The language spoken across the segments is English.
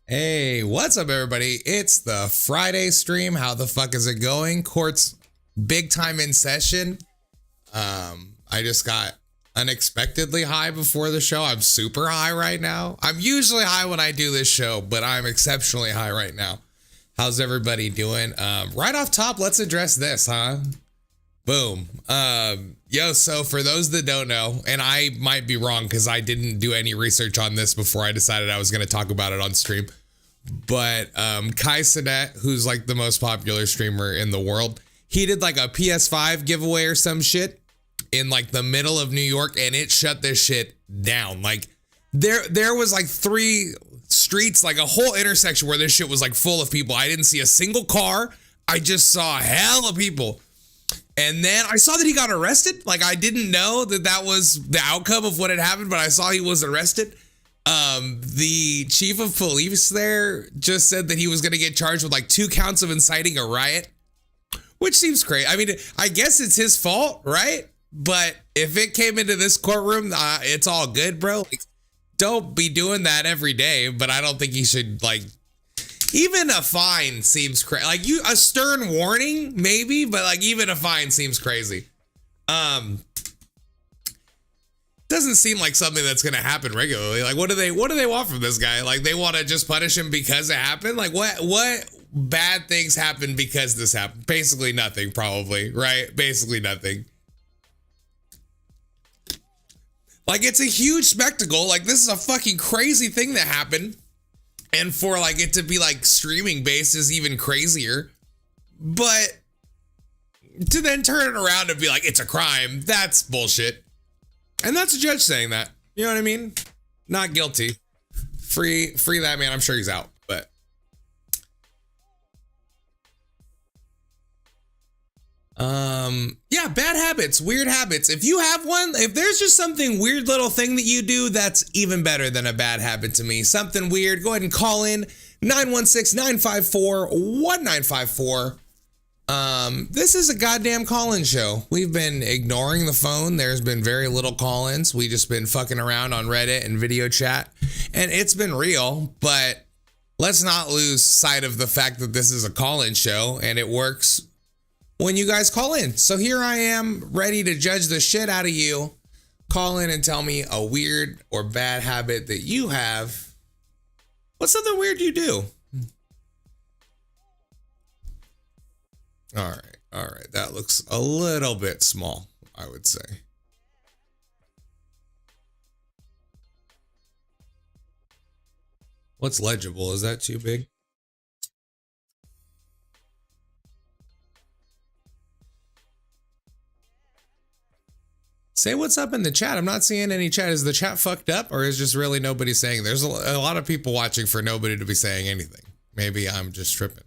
Hey, what's up, everybody? It's the Friday stream. How the fuck is it going? Court's big time in session. I just got unexpectedly high before the show. I'm super high right now. I'm usually high when I do this show, but I'm exceptionally high right now. How's everybody doing? Right off top, let's address this, huh? Boom. So for those that don't know, and I might be wrong because I didn't do any research on this before I decided I was going to talk about it on stream. But Kai Cenat, who's like the most popular streamer in the world, he did like a PS5 giveaway or some shit in like the middle of New York, and it shut this shit down. Like there was like 3 streets, like a whole intersection where this shit was like full of people. I didn't see a single car. I just saw hella people. And then I saw that he got arrested. Like, I didn't know that that was the outcome of what had happened, but I saw he was arrested. The chief of police there just said that he was going to get charged with like 2 counts of inciting a riot, which seems crazy. I mean, I guess it's his fault, right? But if it came into this courtroom, it's all good, bro. Like, don't be doing that every day, but I don't think he should, like, even a fine seems crazy. Like, a stern warning, maybe, but like even a fine seems crazy. Doesn't seem like something that's gonna happen regularly. Like, what do they want from this guy? Like, they want to just punish him because it happened? Like, what bad things happened because this happened? Basically nothing, probably, right? Basically nothing. Like, it's a huge spectacle. Like, this is a fucking crazy thing that happened. And for like it to be like streaming based is even crazier. But to then turn it around and be like, it's a crime, that's bullshit. And that's a judge saying that. You know what I mean? Not guilty. Free that man. I'm sure he's out. But yeah, bad habits, weird habits. If you have one, if there's just something weird little thing that you do, that's even better than a bad habit to me. Something weird, go ahead and call in 916-954-1954. This is a goddamn call-in show. We've been ignoring the phone. There's been very little call-ins. We just been fucking around on Reddit and video chat, and it's been real, but let's not lose sight of the fact that this is a call-in show and it works when you guys call in. So here I am, ready to judge the shit out of you. Call in and tell me a weird or bad habit that you have. What's something weird you do? All right. That looks a little bit small, I would say. What's legible? Is that too big? Say what's up in the chat. I'm not seeing any chat. Is the chat fucked up, or is just really nobody saying? There's a lot of people watching for nobody to be saying anything. Maybe I'm just tripping.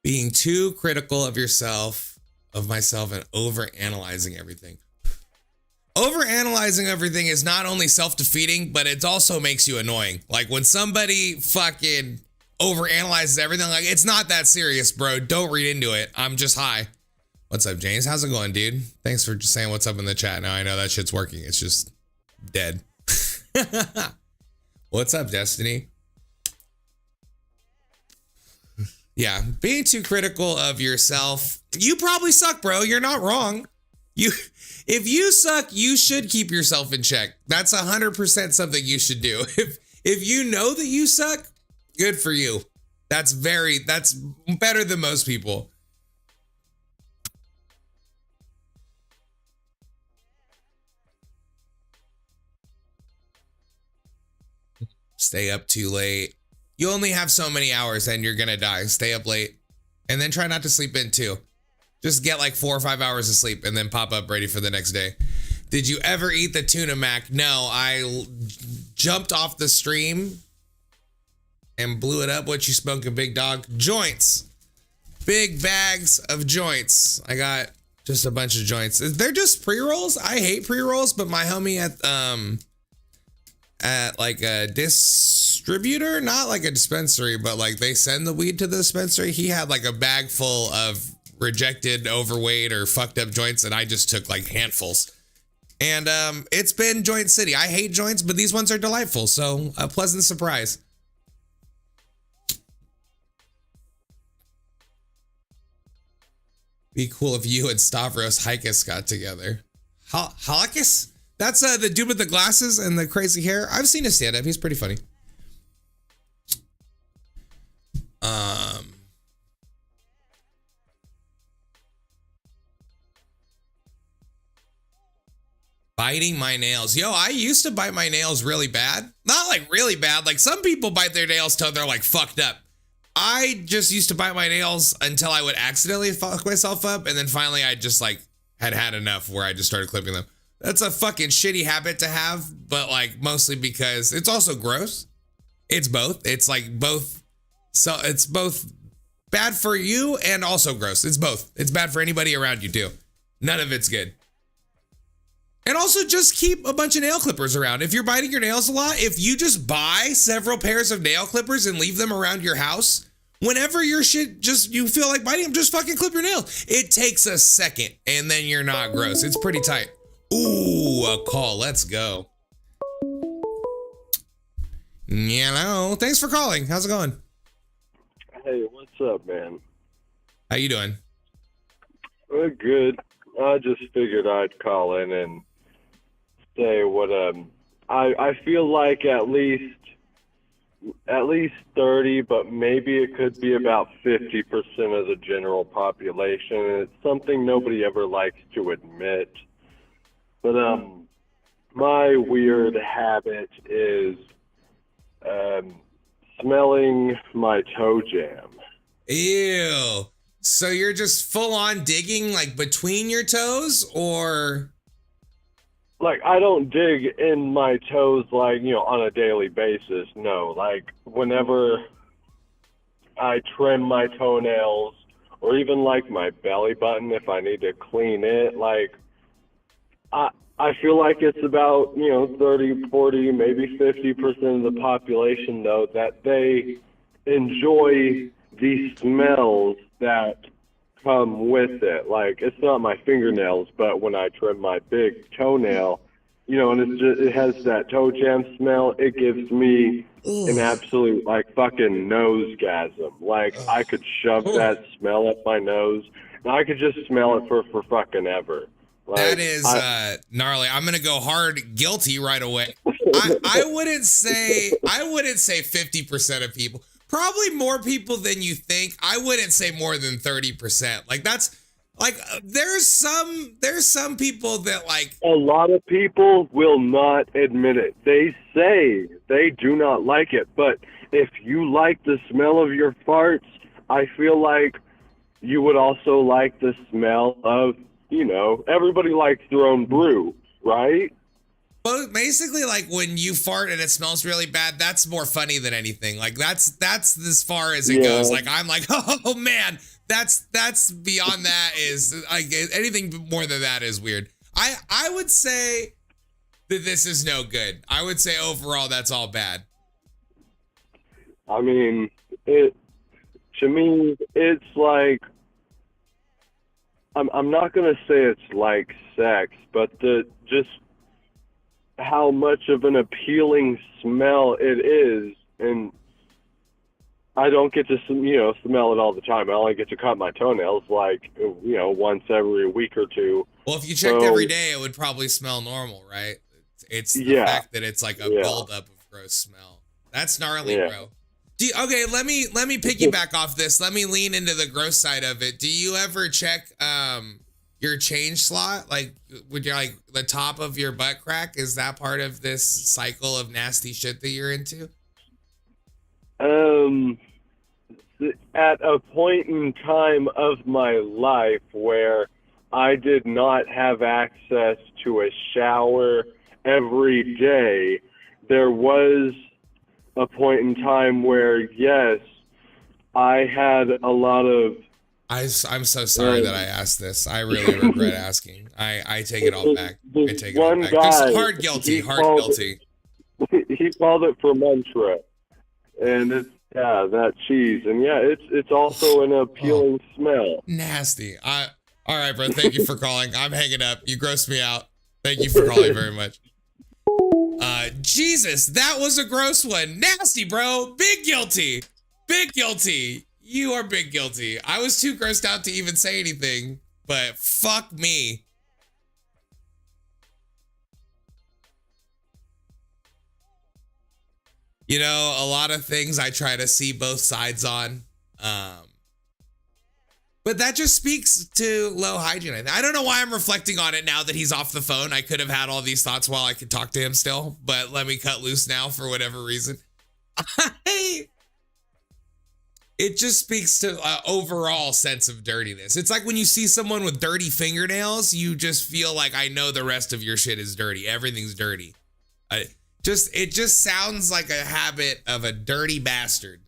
Being too critical of yourself, of myself, and over-analyzing everything. Over-analyzing everything is not only self-defeating, but it also makes you annoying. Like, when somebody fucking overanalyzes everything, like, it's not that serious, bro. Don't read into it. I'm just high. What's up, James? How's it going, dude? Thanks for just saying what's up in the chat. Now I know that shit's working. It's just dead. What's up, Destiny? Yeah, being too critical of yourself. You probably suck, bro. You're not wrong. If you suck, you should keep yourself in check. That's 100% something you should do. If you know that you suck, good for you. That's better than most people. Stay up too late. You only have so many hours and you're gonna die. Stay up late. And then try not to sleep in too. Just get like 4 or 5 hours of sleep and then pop up ready for the next day. Did you ever eat the tuna mac? No, I jumped off the stream and blew it up. What you smoking, big dog? Joints. Big bags of joints. I got just a bunch of joints. They're just pre-rolls. I hate pre-rolls, but my homie at like a distributor, not like a dispensary, but like they send the weed to the dispensary. He had like a bag full of rejected, overweight, or fucked up joints, and I just took like handfuls. And it's been Joint City. I hate joints, but these ones are delightful. So a pleasant surprise. Be cool if you and Stavros Hikis got together. Halakis? That's the dude with the glasses and the crazy hair. I've seen his stand-up. He's pretty funny. Biting my nails. Yo, I used to bite my nails really bad. Not like really bad. Like some people bite their nails till they're like fucked up. I just used to bite my nails until I would accidentally fuck myself up. And then finally I just like had enough where I just started clipping them. That's a fucking shitty habit to have, but like mostly because it's also gross. It's both. It's like both. So it's both bad for you and also gross. It's both. It's bad for anybody around you too. None of it's good. And also just keep a bunch of nail clippers around. If you're biting your nails a lot, if you just buy several pairs of nail clippers and leave them around your house, whenever your shit you feel like biting them, just fucking clip your nails. It takes a second and then you're not gross. It's pretty tight. Ooh, a call. Let's go. Hello. Thanks for calling. How's it going? Hey, what's up, man? How you doing? Good. I just figured I'd call in and say what I feel like at least 30, but maybe it could be about 50% of the general population. And it's something nobody ever likes to admit. But my weird habit is smelling my toe jam. Ew. So you're just full on digging like between your toes, or? Like, I don't dig in my toes, like, you know, on a daily basis. No, like whenever I trim my toenails or even like my belly button, if I need to clean it, like I feel like it's about, you know, 30, 40, maybe 50% of the population, though, that they enjoy the smells that come with it. Like, it's not my fingernails, but when I trim my big toenail, you know, and it has that toe jam smell, it gives me an absolute, like, fucking nosegasm. Like, I could shove that smell up my nose, and I could just smell it for fucking ever. Like, that is gnarly. I'm gonna go hard guilty right away. I wouldn't say 50% of people. Probably more people than you think. I wouldn't say more than 30%. Like that's like there's some people that like a lot of people will not admit it. They say they do not like it, but if you like the smell of your farts, I feel like you would also like the smell of, you know, everybody likes their own brew, right? Well, basically, like when you fart and it smells really bad, that's more funny than anything. Like that's as far as it goes. Like I'm like, oh man, that's beyond that is like anything more than that is weird. I would say that this is no good. I would say overall that's all bad. I mean, to me, it's like, I'm not gonna say it's like sex, but just how much of an appealing smell it is, and I don't get to, you know, smell it all the time. I only get to cut my toenails like, you know, once every week or two. Well, if you checked every day, it would probably smell normal, right? It's the fact that it's like a buildup of gross smell. That's gnarly, bro. Okay, let me piggyback off this. Let me lean into the gross side of it. Do you ever check your change slot, like with your like the top of your butt crack? Is that part of this cycle of nasty shit that you're into? At a point in time of my life where I did not have access to a shower every day, there was a point in time where, yes, I had a lot of... I'm so sorry that I asked this. I really regret asking. I take it all back. I take it all back. Just hard guilty. He called it Fermentra. And it's, that cheese. And it's also an appealing smell. Nasty. All right, bro. Thank you for calling. I'm hanging up. You grossed me out. Thank you for calling very much. Jesus, that was a gross one. Nasty, bro. Big guilty. Big guilty. You are big guilty. I was too grossed out to even say anything, but fuck me. You know, a lot of things I try to see both sides on. But that just speaks to low hygiene. I don't know why I'm reflecting on it now that he's off the phone. I could have had all these thoughts while I could talk to him still, but let me cut loose now for whatever reason. It just speaks to overall sense of dirtiness. It's like when you see someone with dirty fingernails, you just feel like, I know the rest of your shit is dirty. Everything's dirty. It just sounds like a habit of a dirty bastard.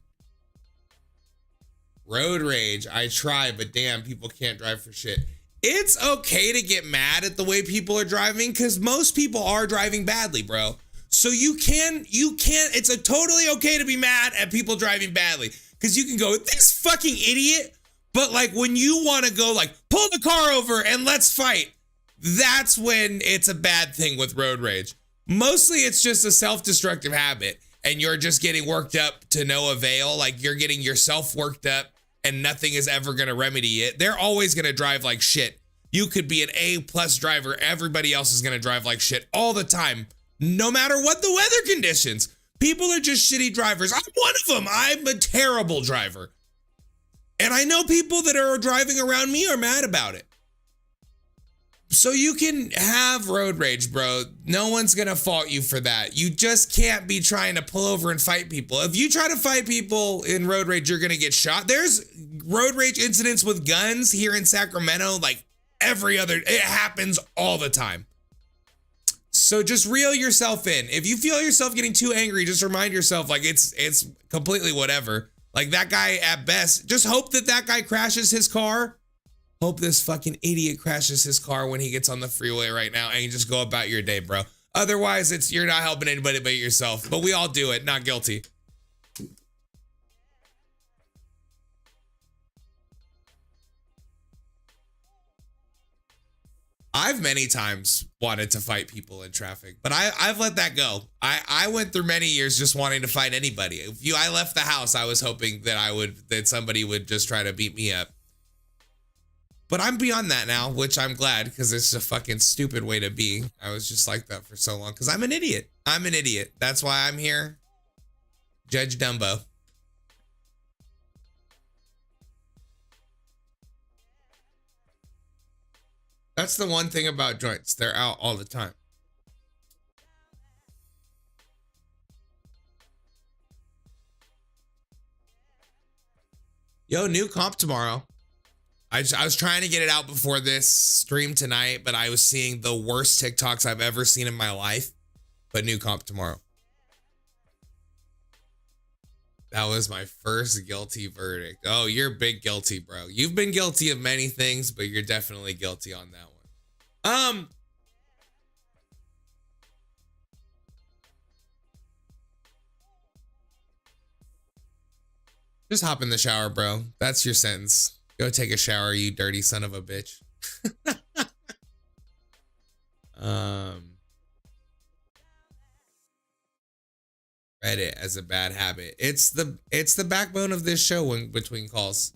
Road rage. I try, but damn, people can't drive for shit. It's okay to get mad at the way people are driving because most people are driving badly, bro. So you can't, it's totally okay to be mad at people driving badly because you can go, this fucking idiot. But like when you want to go like, pull the car over and let's fight. That's when it's a bad thing with road rage. Mostly it's just a self-destructive habit and you're just getting worked up to no avail. Like you're getting yourself worked up and nothing is ever going to remedy it. They're always going to drive like shit. You could be an A+ driver. Everybody else is going to drive like shit all the time, no matter what the weather conditions. People are just shitty drivers. I'm one of them. I'm a terrible driver. And I know people that are driving around me are mad about it. So you can have road rage, bro. No one's gonna fault you for that. You just can't be trying to pull over and fight people. If you try to fight people in road rage, you're gonna get shot. There's road rage incidents with guns here in Sacramento, like it happens all the time. So just reel yourself in. If you feel yourself getting too angry, just remind yourself like it's completely whatever. Like that guy at best, just hope that guy crashes his car. Hope this fucking idiot crashes his car when he gets on the freeway right now and you just go about your day, bro. Otherwise, you're not helping anybody but yourself. But we all do it, not guilty. I've many times wanted to fight people in traffic, but I've let that go. I went through many years just wanting to fight anybody. I left the house, I was hoping that somebody would just try to beat me up. But I'm beyond that now, which I'm glad because it's a fucking stupid way to be. I was just like that for so long because I'm an idiot. I'm an idiot. That's why I'm here. Judge Dumbo. That's the one thing about joints. They're out all the time. Yo, new comp tomorrow. I was trying to get it out before this stream tonight, but I was seeing the worst TikToks I've ever seen in my life. But new comp tomorrow. That was my first guilty verdict. Oh, you're big guilty, bro. You've been guilty of many things, but you're definitely guilty on that one. Just hop in the shower, bro. That's your sentence. Go take a shower, you dirty son of a bitch. Reddit as a bad habit. It's the backbone of this show when between calls.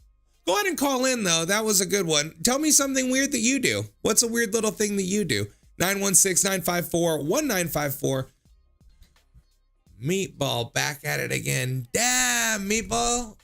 Go ahead and call in though. That was a good one. Tell me something weird that you do. What's a weird little thing that you do? 916-954-1954. Meatball back at it again. Damn, Meatball.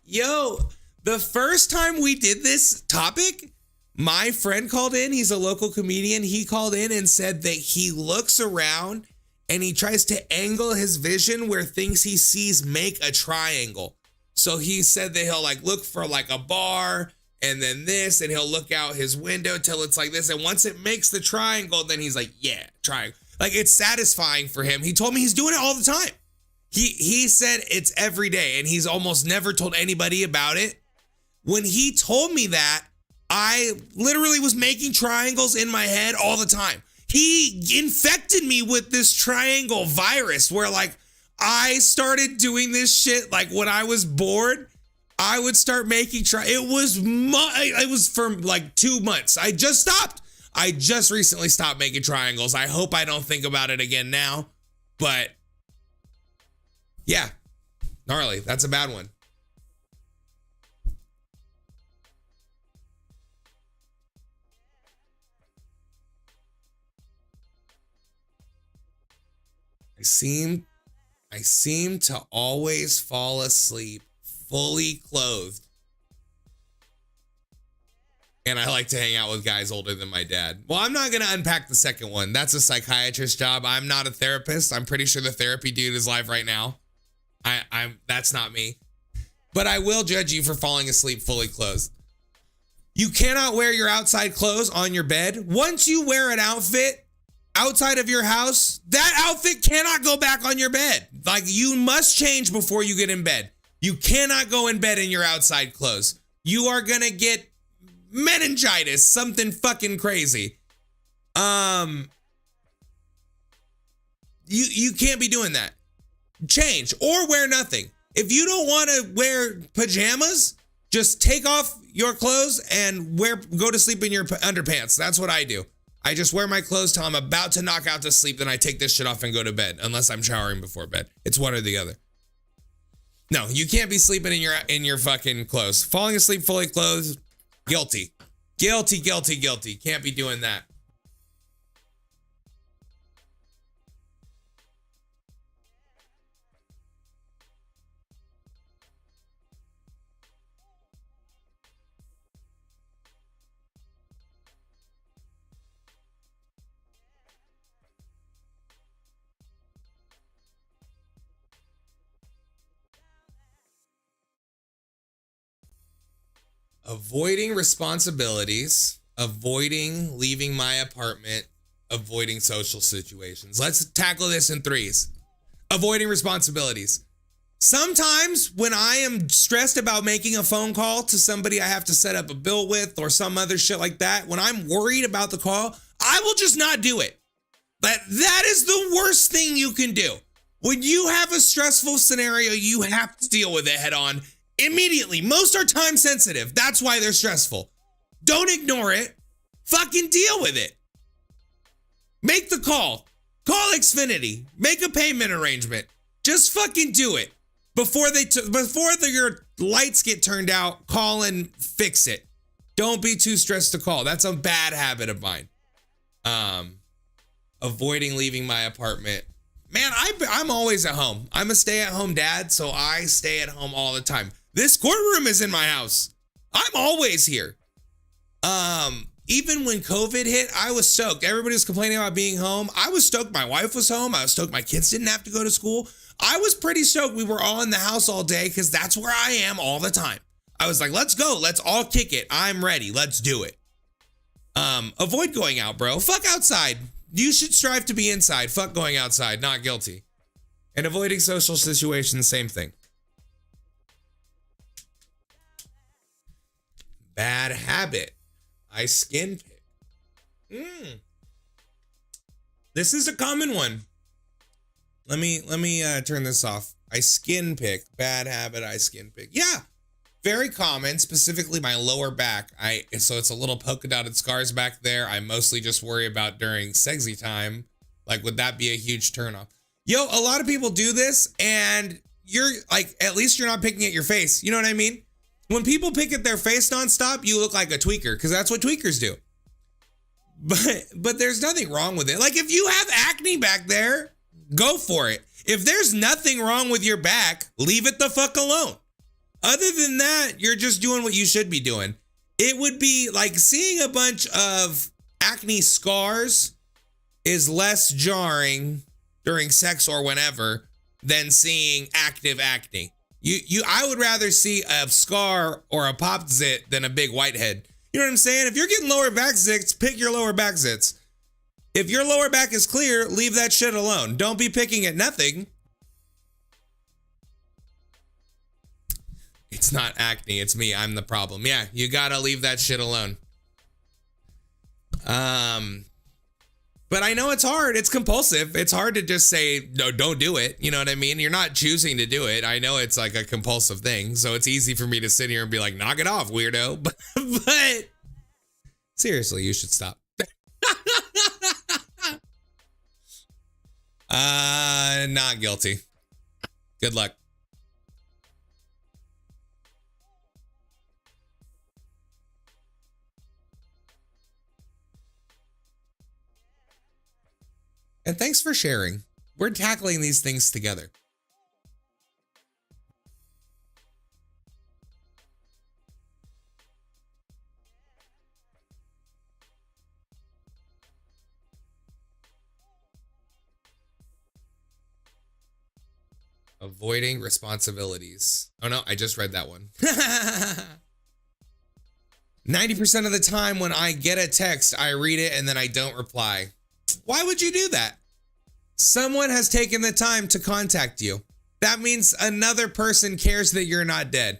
Yo, the first time we did this topic, my friend called in. He's a local comedian. He called in and said that he looks around and he tries to angle his vision where things he sees make a triangle. So he said that he'll like look for like a bar and then this, and he'll look out his window till it's like this. And once it makes the triangle, then he's like, yeah, triangle. Like it's satisfying for him. He told me he's doing it all the time. He said it's every day and he's almost never told anybody about it. When he told me that, I literally was making triangles in my head all the time. He infected me with this triangle virus where like I started doing this shit. Like when I was bored, I would start making it was for like 2 months. I just stopped. I just recently stopped making triangles. I hope I don't think about it again now. But yeah, gnarly. That's a bad one. I seem to always fall asleep fully clothed. And I like to hang out with guys older than my dad. Well, I'm not going to unpack the second one. That's a psychiatrist's job. I'm not a therapist. I'm pretty sure the therapy dude is live right now. That's not me. But I will judge you for falling asleep fully clothed. You cannot wear your outside clothes on your bed. Once you wear an outfit outside of your house, that outfit cannot go back on your bed. Like, you must change before you get in bed. You cannot go in bed in your outside clothes. You are going to get meningitis, something fucking crazy. You can't be doing that. Change or wear nothing. If you don't want to wear pajamas, just take off your clothes and go to sleep in your underpants. That's what I do. I just wear my clothes till I'm about to knock out to sleep, then I take this shit off and go to bed, unless I'm showering before bed. It's one or the other. No, you can't be sleeping in your fucking clothes. Falling asleep fully clothed, guilty. Guilty, guilty, guilty. Can't be doing that. Avoiding responsibilities, avoiding leaving my apartment, avoiding social situations. Let's tackle this in threes. Avoiding responsibilities. Sometimes when I am stressed about making a phone call to somebody I have to set up a bill with or some other shit like that, when I'm worried about the call, I will just not do it. But that is the worst thing you can do. When you have a stressful scenario, you have to deal with it head on. Immediately. Most are time sensitive. That's why they're stressful. Don't ignore it. Fucking deal with it. Make the call. Call Xfinity. Make a payment arrangement. Just fucking do it. Before your lights get turned out, call and fix it. Don't be too stressed to call. That's a bad habit of mine. Avoiding leaving my apartment. Man, I'm always at home. I'm a stay-at-home dad, so I stay at home all the time. This courtroom is in my house. I'm always here. Even when COVID hit, I was stoked. Everybody was complaining about being home. I was stoked my wife was home. I was stoked my kids didn't have to go to school. I was pretty stoked we were all in the house all day because that's where I am all the time. I was like, let's go. Let's all kick it. I'm ready. Let's do it. Avoid going out, bro. Fuck outside. You should strive to be inside. Fuck going outside. Not guilty. And avoiding social situations, same thing. Bad habit. I skin pick. This is a common one. Let me turn this off. I skin pick. Bad habit. I skin pick. Yeah. Very common, specifically my lower back. So it's a little polka dotted scars back there. I mostly just worry about during sexy time. Like, would that be a huge turnoff? Yo, a lot of people do this and you're like, at least you're not picking at your face. You know what I mean? When people pick at their face nonstop, you look like a tweaker because that's what tweakers do. But there's nothing wrong with it. Like, if you have acne back there, go for it. If there's nothing wrong with your back, leave it the fuck alone. Other than that, you're just doing what you should be doing. It would be like seeing a bunch of acne scars is less jarring during sex or whenever than seeing active acne. I would rather see a scar or a popped zit than a big whitehead. You know what I'm saying? If you're getting lower back zits, pick your lower back zits. If your lower back is clear, leave that shit alone. Don't be picking at nothing. It's not acne, it's me. I'm the problem. Yeah, you gotta leave that shit alone. But I know it's hard. It's compulsive. It's hard to just say, no, don't do it. You know what I mean? You're not choosing to do it. I know it's like a compulsive thing. So it's easy for me to sit here and be like, knock it off, weirdo. But seriously, you should stop. Not guilty. Good luck. And thanks for sharing. We're tackling these things together. Avoiding responsibilities. Oh no, I just read that one. 90% of the time when I get a text, I read it and then I don't reply. Why would you do that? Someone has taken the time to contact you. That means another person cares that you're not dead.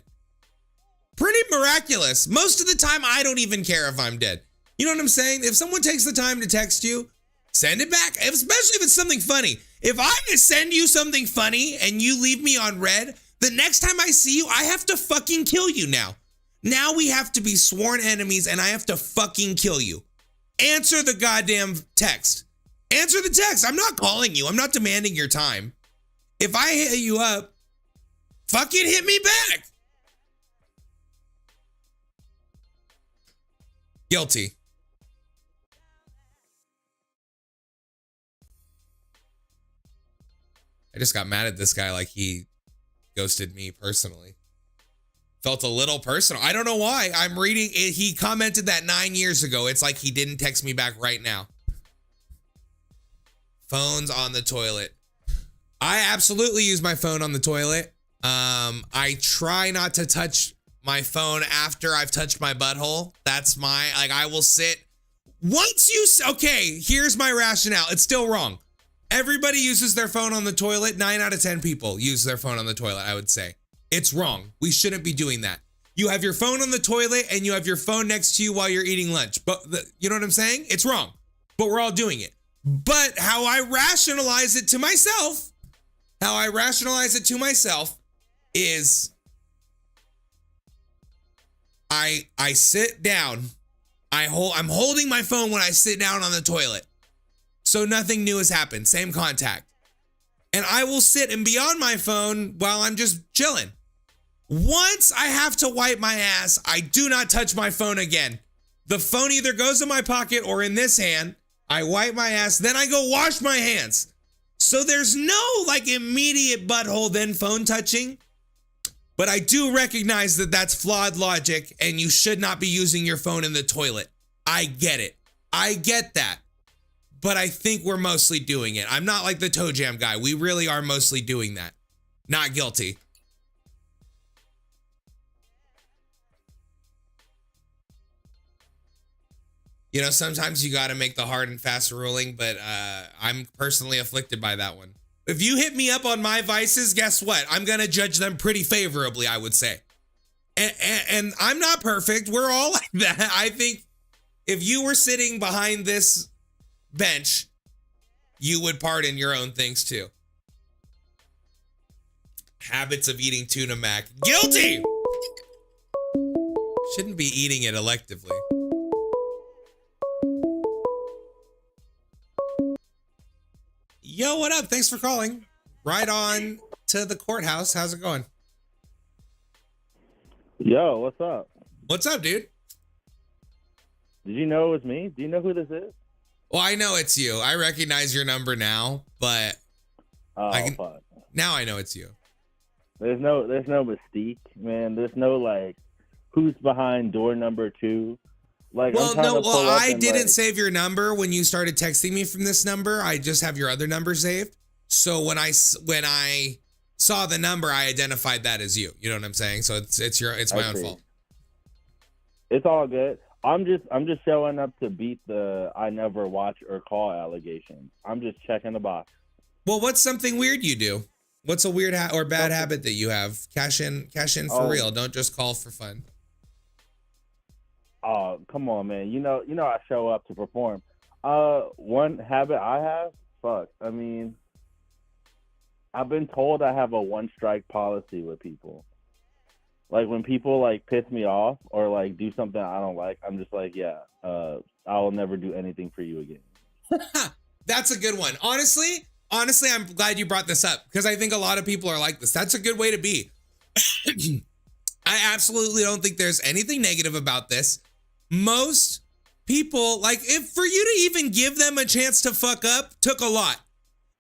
Pretty miraculous. Most of the time, I don't even care if I'm dead. You know what I'm saying? If someone takes the time to text you, send it back, especially if it's something funny. If I send you something funny and you leave me on red, the next time I see you, I have to fucking kill you now. Now we have to be sworn enemies and I have to fucking kill you. Answer the goddamn text. Answer the text. I'm not calling you. I'm not demanding your time. If I hit you up, fucking hit me back. Guilty. I just got mad at this guy like he ghosted me personally. Felt a little personal. I don't know why. I'm reading it. He commented that 9 years ago. It's like he didn't text me back right now. Phones on the toilet. I absolutely use my phone on the toilet. I try not to touch my phone after I've touched my butthole. That's my, like, I will sit. Once you, okay, here's my rationale. It's still wrong. Everybody uses their phone on the toilet. 9 out of 10 people use their phone on the toilet, I would say. It's wrong. We shouldn't be doing that. You have your phone on the toilet and you have your phone next to you while you're eating lunch. But you know what I'm saying? It's wrong. But we're all doing it. But how I rationalize it to myself, is I sit down. I'm holding my phone when I sit down on the toilet. So nothing new has happened. Same contact. And I will sit and be on my phone while I'm just chilling. Once I have to wipe my ass, I do not touch my phone again. The phone either goes in my pocket or in this hand. I wipe my ass, then I go wash my hands. So there's no like immediate butthole then phone touching. But I do recognize that that's flawed logic and you should not be using your phone in the toilet. I get it. I get that. But I think we're mostly doing it. I'm not like the Toe Jam guy. We really are mostly doing that. Not guilty. You know, sometimes you got to make the hard and fast ruling, but I'm personally afflicted by that one. If you hit me up on my vices, guess what? I'm going to judge them pretty favorably, I would say. And I'm not perfect. We're all like that. I think if you were sitting behind this bench, you would pardon your own things too. Habits of eating tuna mac. Guilty! Shouldn't be eating it electively. Yo, what up? Thanks for calling. Right on to the courthouse. How's it going? Yo, what's up? What's up, dude? Did you know it was me? Do you know who this is? Well, I know it's you. I recognize your number now, but fuck. Now I know it's you. There's no mystique, man. There's no like who's behind door number 2. Like, I didn't save your number when you started texting me from this number. I just have your other number saved. So when I saw the number, I identified that as you. You know what I'm saying? So it's my own fault. It's all good. I'm just showing up to beat the I never watch or call allegations. I'm just checking the box. Well, what's something weird you do? What's a weird or bad habit that you have? Cash in for real. Don't just call for fun. Oh, come on, man. You know I show up to perform. One habit I have, I mean, I've been told I have a one strike policy with people. Like when people like piss me off or like do something I don't like, I'm just like, yeah, I'll never do anything for you again. That's a good one. Honestly, I'm glad you brought this up because I think a lot of people are like this. That's a good way to be. I absolutely don't think there's anything negative about this. Most people, like, if for you to even give them a chance to fuck up, took a lot.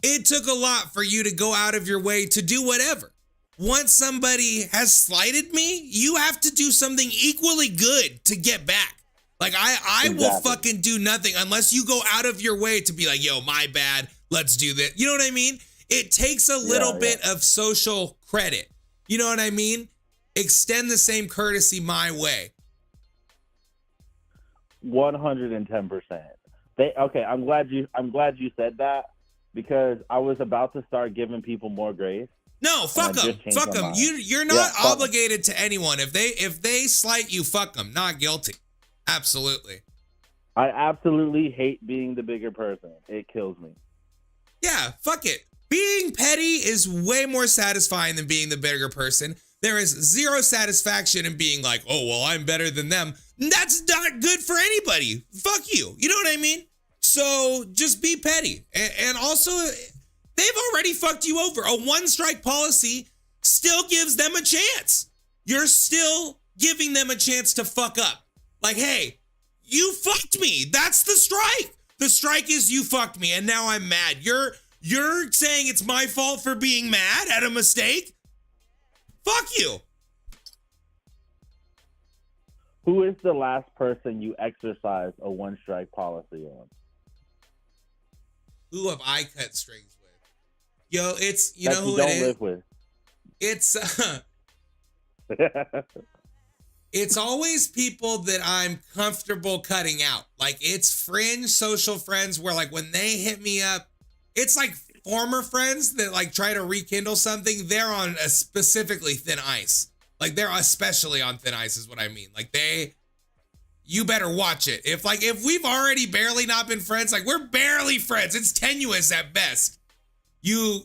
It took a lot for you to go out of your way to do whatever. Once somebody has slighted me, you have to do something equally good to get back. Like, I will fucking do nothing unless you go out of your way to be like, yo, my bad, let's do this. You know what I mean? It takes a little bit of social credit. You know what I mean? Extend the same courtesy my way. 110%. Okay, I'm glad you said that because I was about to start giving people more grace. No, fuck them. Fuck them. You're not obligated to anyone. If they slight you, fuck them. Not guilty. Absolutely. I absolutely hate being the bigger person. It kills me. Yeah, fuck it. Being petty is way more satisfying than being the bigger person. There is zero satisfaction in being like, oh, well, I'm better than them. That's not good for anybody. Fuck you. You know what I mean? So just be petty. And also, they've already fucked you over. A one-strike policy still gives them a chance. You're still giving them a chance to fuck up. Like, hey, you fucked me. That's the strike. The strike is you fucked me, and now I'm mad. You're saying it's my fault for being mad at a mistake? Fuck you. Who is the last person you exercised a one-strike policy on? Who have I cut strings with? Yo, it's, you that know who you don't it is? live with. It's always people that I'm comfortable cutting out. Like, it's fringe social friends where, like, when they hit me up, it's like former friends that, like, try to rekindle something. They're on a specifically thin ice. Like, they're especially on thin ice is what I mean. Like, you better watch it. If we've already barely not been friends, like, we're barely friends. It's tenuous at best. You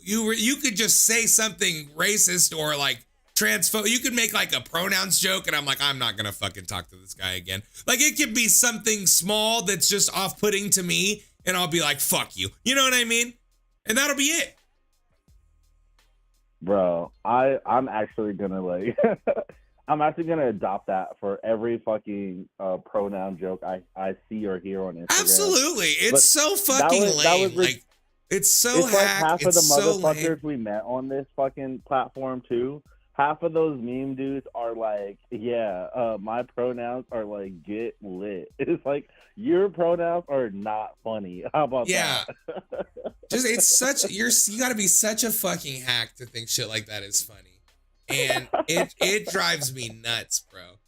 could just say something racist or, like, you could make like a pronouns joke and I'm like, I'm not gonna fucking talk to this guy again. Like, it could be something small that's just off-putting to me and I'll be like, fuck you. You know what I mean? And that'll be it. Bro, I'm actually gonna like I'm actually gonna adopt that for every fucking pronoun joke I see or hear on Instagram. Absolutely. It's so fucking lame. Like, it's so it's hacked. Like half of the motherfuckers so we met on this fucking platform too. Half of those meme dudes are like, my pronouns are like get lit. It's like your pronouns are not funny. How about that? Just you gotta be such a fucking hack to think shit like that is funny. And it drives me nuts, bro.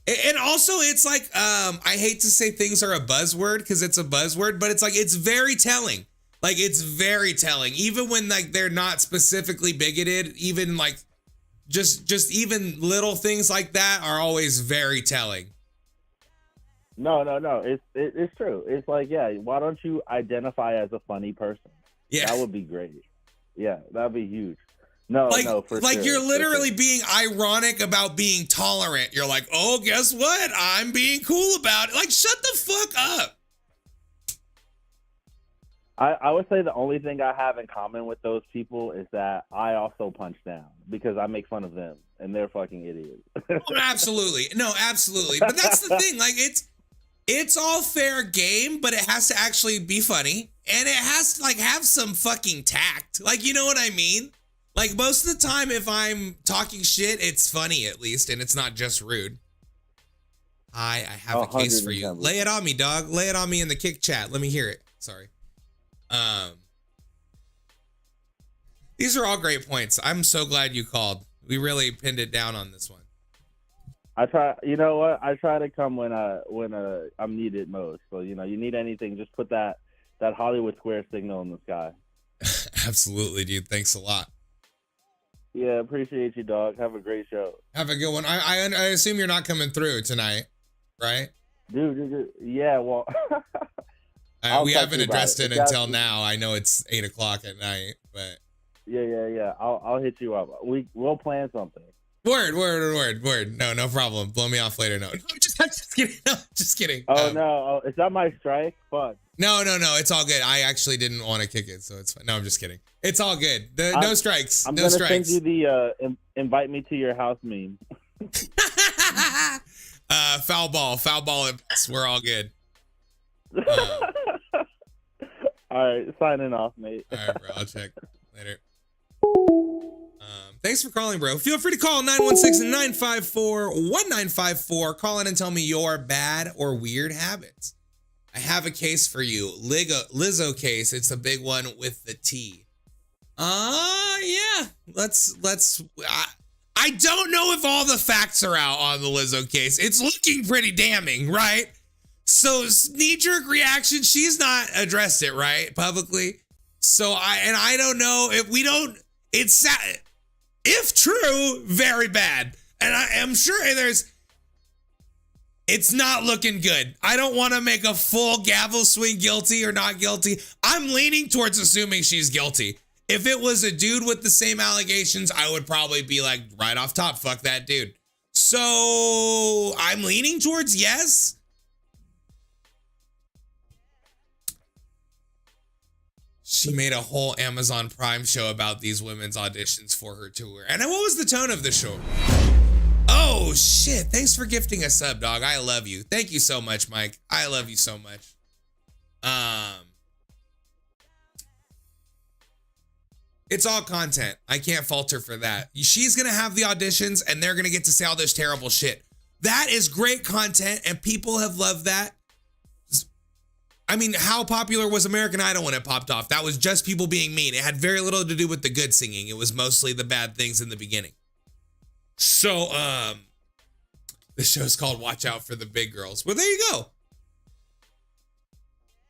And also it's like, I hate to say things are a buzzword because it's a buzzword, but it's like, it's very telling. Like, it's very telling. Even when like they're not specifically bigoted, even like just even little things like that are always very telling. No. It's true. It's like, why don't you identify as a funny person? Yeah. That would be great. Yeah, that'd be huge. No, for like sure. You're literally being ironic about being tolerant. You're like, oh, guess what? I'm being cool about it. Like, shut the fuck up. I would say the only thing I have in common with those people is that I also punch down because I make fun of them and they're fucking idiots. Absolutely. No, absolutely. But that's the thing. Like, it's all fair game, but it has to actually be funny and it has to like have some fucking tact. Like, you know what I mean? Like, most of the time, if I'm talking shit, it's funny at least, and it's not just rude. I have a case for you. Lay it on me, dog. Lay it on me in the kick chat. Let me hear it. Sorry. These are all great points. I'm so glad you called. We really pinned it down on this one. You know what? I try to come when I'm needed most. So, you need anything, just put that Hollywood Square signal in the sky. Absolutely, dude. Thanks a lot. Yeah, appreciate you, dog. Have a great show. Have a good one. I assume you're not coming through tonight, right? Dude. Yeah, well. We haven't addressed it until now. I know it's 8:00 at night, but yeah. I'll hit you up. We'll plan something. Word. No problem. Blow me off later. No, I'm just kidding. No, just kidding. Oh no, is that my strike? Fuck. No. It's all good. I actually didn't want to kick it, so it's fine. No, I'm just kidding. It's all good. No strikes. I'm no gonna strikes. send you the invite me to your house meme. Foul ball. We're all good. All right, signing off, mate. All right, bro. I'll check later. Thanks for calling, bro. Feel free to call 916-954-1954. Call in and tell me your bad or weird habits. I have a case for you. Lizzo case. It's a big one with the T. Yeah. Let's. I don't know if all the facts are out on the Lizzo case. It's looking pretty damning, right? So knee-jerk reaction. She's not addressed it right publicly. So I don't know if we don't. It's sad. If true, very bad. And I am sure it's not looking good. I don't want to make a full gavel swing guilty or not guilty. I'm leaning towards assuming she's guilty. If it was a dude with the same allegations, I would probably be like, right off top, fuck that dude. So I'm leaning towards yes. She made a whole Amazon Prime show about these women's auditions for her tour. And what was the tone of the show? Oh, shit. Thanks for gifting a sub, dog. I love you. Thank you so much, Mike. I love you so much. It's all content. I can't fault her for that. She's going to have the auditions and they're going to get to say all this terrible shit. That is great content and people have loved that. I mean, how popular was American Idol when it popped off? That was just people being mean. It had very little to do with the good singing. It was mostly the bad things in the beginning. So, the show's called Watch Out for the Big Girls. Well, there you go.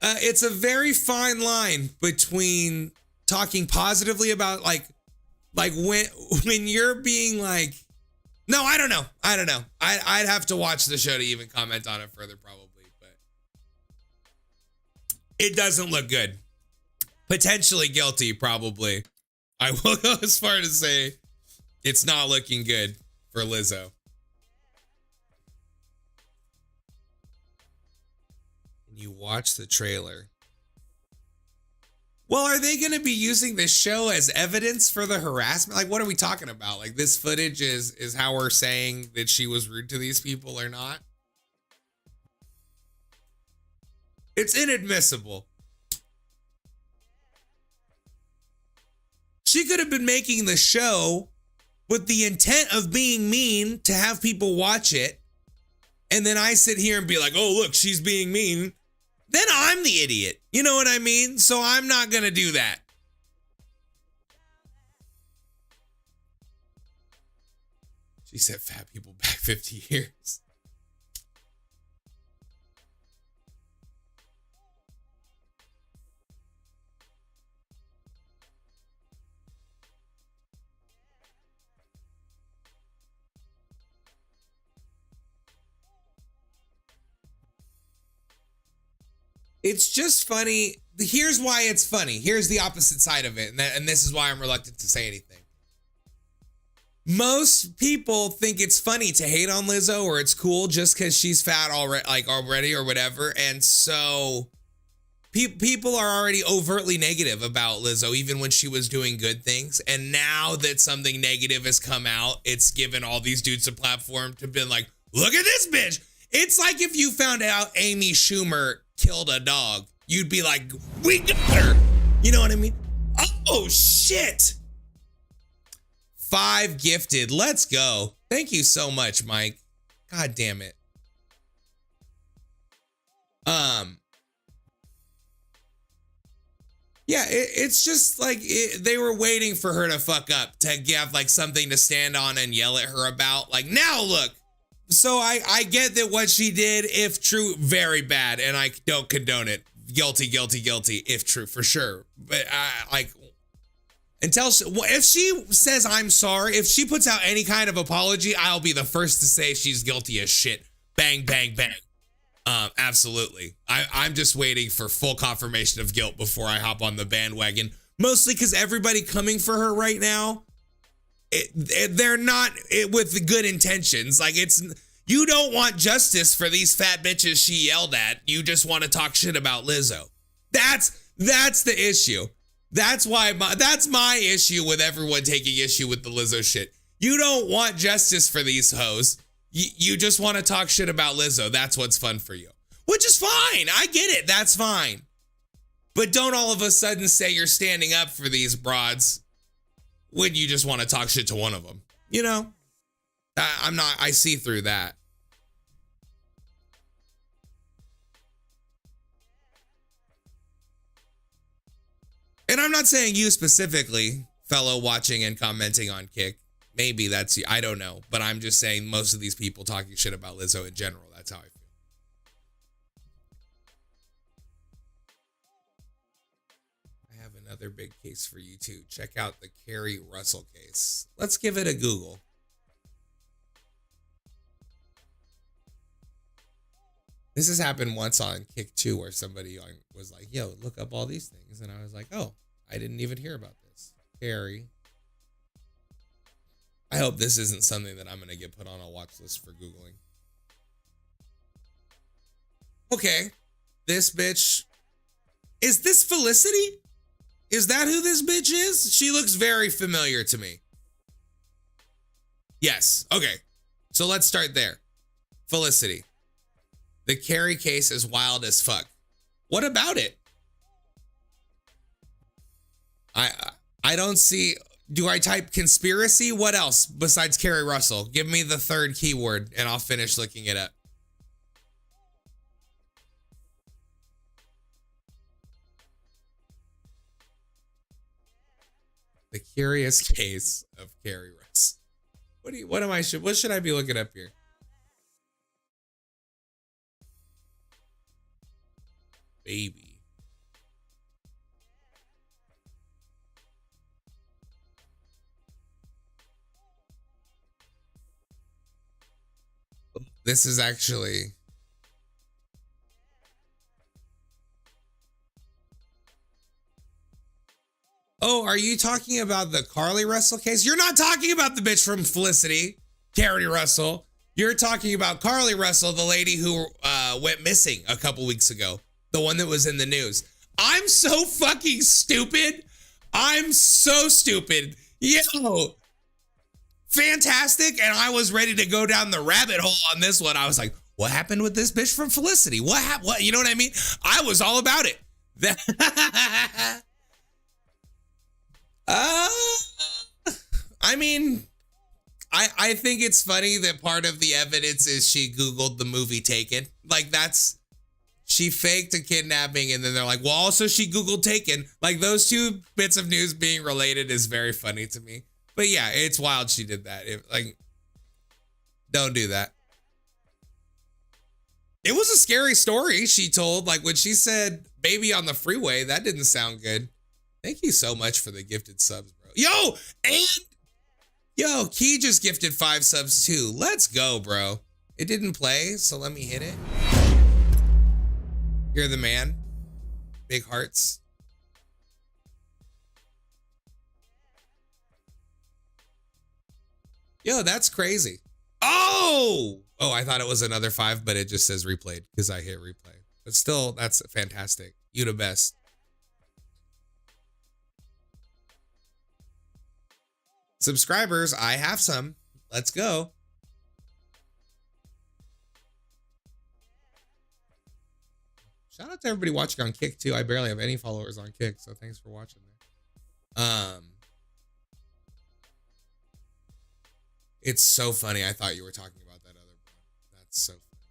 It's a very fine line between talking positively about like when you're being like, no, I don't know. I'd have to watch the show to even comment on it further probably. It doesn't look good. Potentially guilty, probably. I will go as far to say it's not looking good for Lizzo. You watch the trailer. Well, are they going to be using this show as evidence for the harassment? Like, what are we talking about? Like, this footage is how we're saying that she was rude to these people or not? It's inadmissible. She could have been making the show with the intent of being mean to have people watch it. And then I sit here and be like, oh, look, she's being mean. Then I'm the idiot. You know what I mean? So I'm not going to do that. She said fat people back 50 years. It's just funny. Here's why it's funny. Here's the opposite side of it. And this is why I'm reluctant to say anything. Most people think it's funny to hate on Lizzo or it's cool just because she's fat already or whatever. And so people are already overtly negative about Lizzo, even when she was doing good things. And now that something negative has come out, it's given all these dudes a platform to be like, look at this bitch. It's like if you found out Amy Schumer killed a dog, you'd be like, we got her. You know what I mean? Oh, shit. 5 gifted. Let's go. Thank you so much, Mike. God damn it. Yeah, it's just like they were waiting for her to fuck up to have like something to stand on and yell at her about. Like, now look. So I get that what she did, if true, very bad, and I don't condone it. Guilty, if true, for sure. But if she says I'm sorry, if she puts out any kind of apology, I'll be the first to say she's guilty as shit. Bang, bang, bang. Absolutely. I'm just waiting for full confirmation of guilt before I hop on the bandwagon. Mostly because everybody coming for her right now they're not with the good intentions. Like you don't want justice for these fat bitches she yelled at. You just want to talk shit about Lizzo. That's the issue. That's my issue with everyone taking issue with the Lizzo shit. You don't want justice for these hoes. You just want to talk shit about Lizzo. That's what's fun for you. Which is fine. I get it. That's fine. But don't all of a sudden say you're standing up for these broads when you just want to talk shit to one of them. You know? I see through that. And I'm not saying you specifically, fellow watching and commenting on Kick. Maybe that's you. I don't know. But I'm just saying most of these people talking shit about Lizzo in general. That's how I feel. I have another big case for you too. Check out the Carrie Russell case. Let's give it a Google. This has happened once on Kick too, where somebody was like, yo, look up all these things. And I was like, oh, I didn't even hear about this. Carrie. I hope this isn't something that I'm going to get put on a watch list for Googling. Okay. This bitch. Is this Felicity? Is that who this bitch is? She looks very familiar to me. Yes. Okay. So let's start there. Felicity. The Carrie case is wild as fuck. What about it? I don't see. Do I type conspiracy? What else besides Carrie Russell? Give me the third keyword and I'll finish looking it up. The curious case of Carrie Russell. What should I be looking up here? Baby. This is actually. Oh, are you talking about the Carly Russell case? You're not talking about the bitch from Felicity, Carrie Russell. You're talking about Carly Russell, the lady who went missing a couple weeks ago. The one that was in the news. I'm so fucking stupid. I'm so stupid. Yo. Fantastic. And I was ready to go down the rabbit hole on this one. I was like, what happened with this bitch from Felicity? What? You know what I mean? I was all about it. I mean, I think it's funny that part of the evidence is she Googled the movie Taken. Like she faked a kidnapping and then they're like, well, also she Googled Taken. Like those two bits of news being related is very funny to me. But yeah, it's wild she did that. Don't do that. It was a scary story she told. Like when she said baby on the freeway, that didn't sound good. Thank you so much for the gifted subs, bro. Yo, Key just gifted 5 subs too. Let's go, bro. It didn't play, so let me hit it. You're the man. Big hearts. Yo, that's crazy. Oh, I thought it was another 5, but it just says replayed because I hit replay. But still, that's fantastic. You the best. Subscribers, I have some. Let's go. Shout out to everybody watching on Kick too. I barely have any followers on Kick, so thanks for watching there. It's so funny. I thought you were talking about that other one. That's so funny.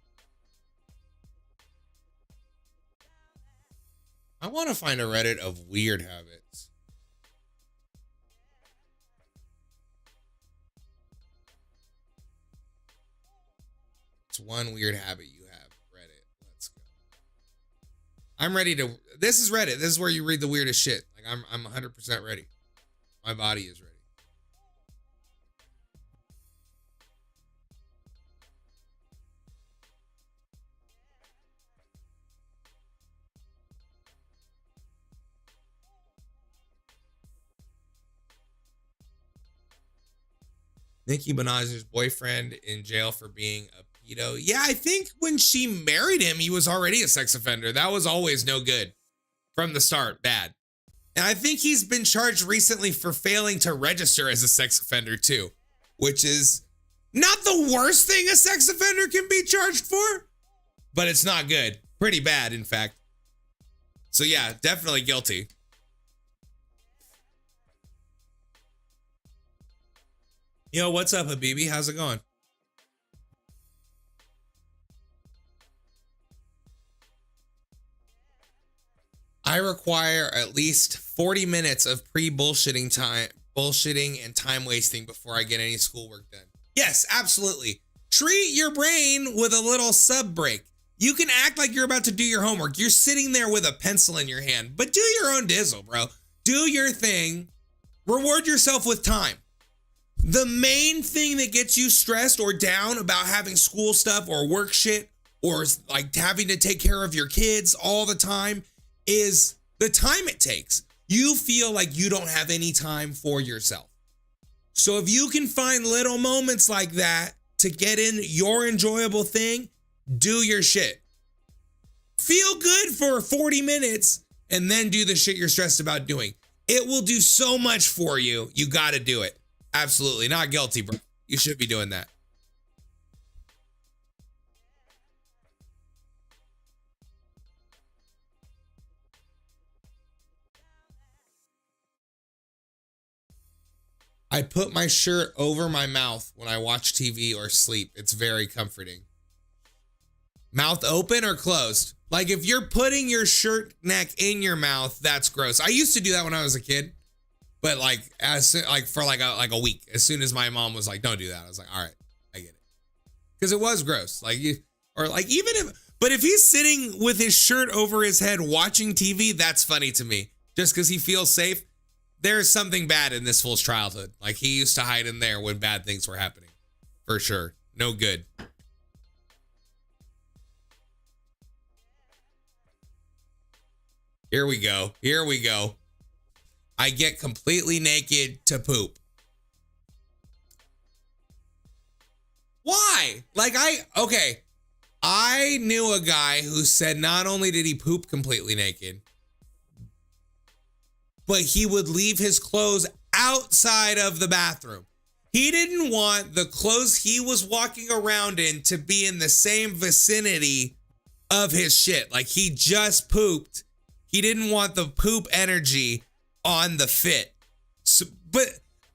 I want to find a Reddit of weird habits. It's one weird habit you have. Reddit. Let's go. I'm ready to. This is Reddit. This is where you read the weirdest shit. Like I'm 100% ready. My body is ready. Nicki Minaj's boyfriend in jail for being a pedo. Yeah, I think when she married him, he was already a sex offender. That was always no good. From the start, bad. And I think he's been charged recently for failing to register as a sex offender too, which is not the worst thing a sex offender can be charged for, but it's not good. Pretty bad, in fact. So yeah, definitely guilty. Yo, what's up, Habibi? How's it going? I require at least 40 minutes of bullshitting and time wasting before I get any schoolwork done. Yes, absolutely. Treat your brain with a little sub break. You can act like you're about to do your homework. You're sitting there with a pencil in your hand, but do your own dizzle, bro. Do your thing. Reward yourself with time. The main thing that gets you stressed or down about having school stuff or work shit or like having to take care of your kids all the time is the time it takes. You feel like you don't have any time for yourself. So if you can find little moments like that to get in your enjoyable thing, do your shit. Feel good for 40 minutes and then do the shit you're stressed about doing. It will do so much for you. You got to do it. Absolutely. Not guilty, bro. You should be doing that. I put my shirt over my mouth when I watch TV or sleep. It's very comforting. Mouth open or closed? Like if you're putting your shirt neck in your mouth, that's gross. I used to do that when I was a kid, but for a week. As soon as my mom was like, "Don't do that," I was like, "All right, I get it," because it was gross. But if he's sitting with his shirt over his head watching TV, that's funny to me. Just because he feels safe. There's something bad in this fool's childhood. Like he used to hide in there when bad things were happening. For sure. No good. Here we go. Here we go. I get completely naked to poop. Why? I knew a guy who said not only did he poop completely naked, but he would leave his clothes outside of the bathroom. He didn't want the clothes he was walking around in to be in the same vicinity of his shit. Like he just pooped. He didn't want the poop energy on the fit. So, but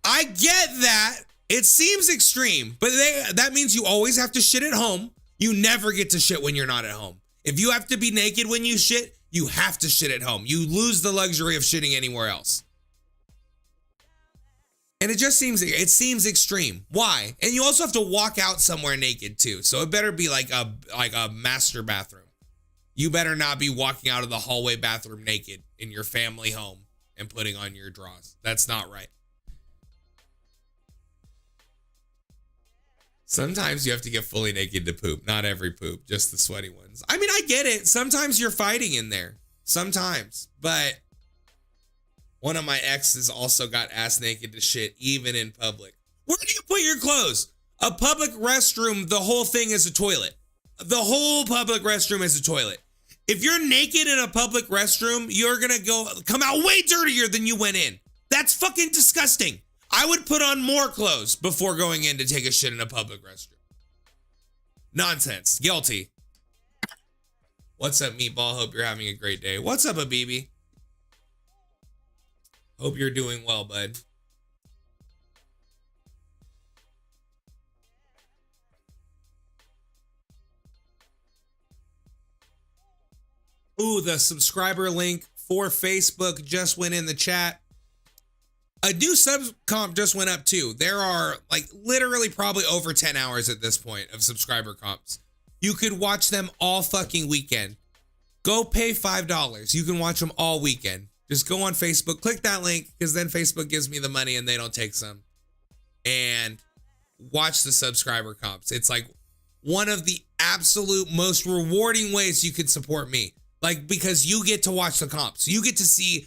I get that. It seems extreme, but that means you always have to shit at home. You never get to shit when you're not at home. If you have to be naked when you shit, you have to shit at home. You lose the luxury of shitting anywhere else. And it seems extreme. Why? And you also have to walk out somewhere naked too. So it better be like a master bathroom. You better not be walking out of the hallway bathroom naked in your family home and putting on your drawers. That's not right. Sometimes you have to get fully naked to poop. Not every poop, just the sweaty ones. I mean, I get it. Sometimes you're fighting in there. Sometimes. But one of my exes also got ass naked to shit, even in public. Where do you put your clothes? A public restroom, the whole thing is a toilet. The whole public restroom is a toilet. If you're naked in a public restroom, you're gonna come out way dirtier than you went in. That's fucking disgusting. I would put on more clothes before going in to take a shit in a public restroom. Nonsense. Guilty. What's up, Meatball? Hope you're having a great day. What's up, Habibi? Hope you're doing well, bud. Ooh, the subscriber link for Facebook just went in the chat. A new sub comp just went up too. There are literally probably over 10 hours at this point of subscriber comps. You could watch them all fucking weekend. Go pay $5. You can watch them all weekend. Just go on Facebook, click that link, because then Facebook gives me the money and they don't take some. And watch the subscriber comps. It's like one of the absolute most rewarding ways you could support me. Because you get to watch the comps. You get to see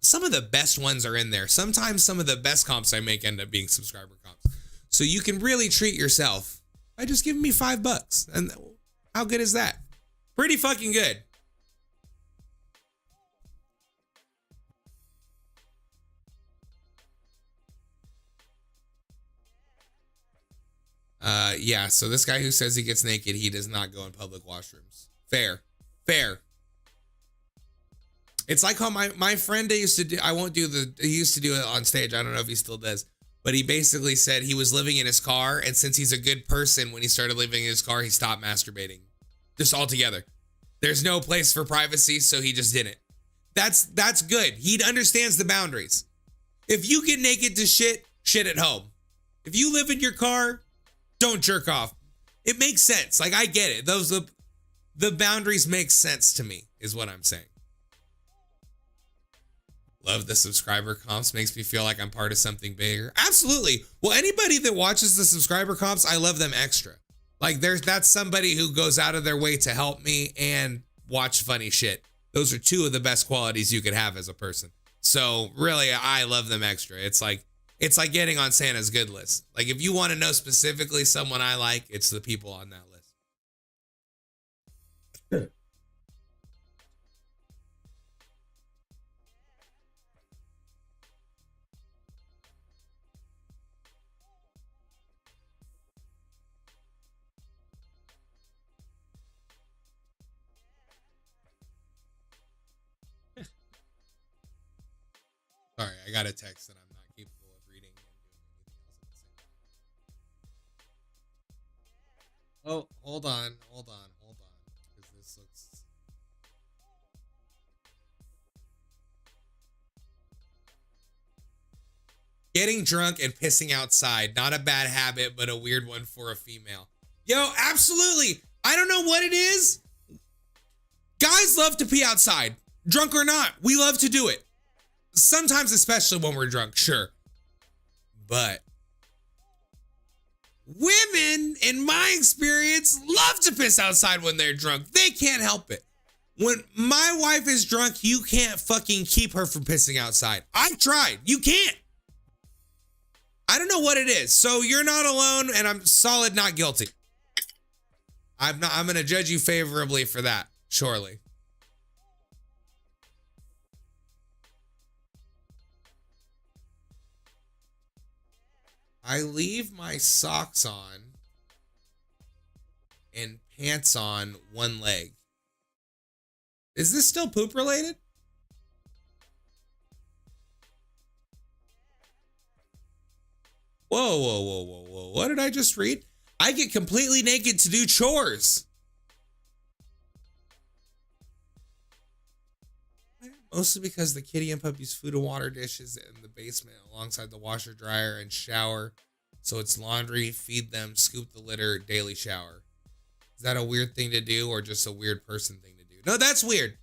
some of the best ones are in there. Sometimes some of the best comps I make end up being subscriber comps. So you can really treat yourself by just giving me $5. And how good is that? Pretty fucking good. Yeah, so this guy who says he gets naked, he does not go in public washrooms. Fair. It's like how my friend used to do, he used to do it on stage. I don't know if he still does, but he basically said he was living in his car, and since he's a good person, when he started living in his car, he stopped masturbating. Just altogether. There's no place for privacy, so he just didn't. That's good. He understands the boundaries. If you get naked to shit at home. If you live in your car, don't jerk off. It makes sense. Like, I get it. The boundaries make sense to me, is what I'm saying. Love the subscriber comps. Makes me feel like I'm part of something bigger. Absolutely. Well, anybody that watches the subscriber comps, I love them extra. Like, that's somebody who goes out of their way to help me and watch funny shit. Those are two of the best qualities you could have as a person. So really, I love them extra. It's like getting on Santa's good list. Like, if you want to know specifically someone I like, it's the people on that list. Sorry, I got a text that I'm not capable of reading and doing anything else at the same time. Oh, hold on. Because this looks... Getting drunk and pissing outside. Not a bad habit, but a weird one for a female. Yo, absolutely. I don't know what it is. Guys love to pee outside. Drunk or not, we love to do it. Sometimes, especially when we're drunk, sure. But women, in my experience, love to piss outside when they're drunk. They can't help it. When my wife is drunk, you can't fucking keep her from pissing outside. I've tried. You can't. I don't know what it is. So you're not alone, and I'm solid not guilty. I'm going to judge you favorably for that, surely. I leave my socks on and pants on one leg. Is this still poop related? Whoa. What did I just read? I get completely naked to do chores. Mostly because the kitty and puppy's food and water dish is in the basement alongside the washer, dryer, and shower. So it's laundry, feed them, scoop the litter, daily shower. Is that a weird thing to do or just a weird person thing to do? No, that's weird.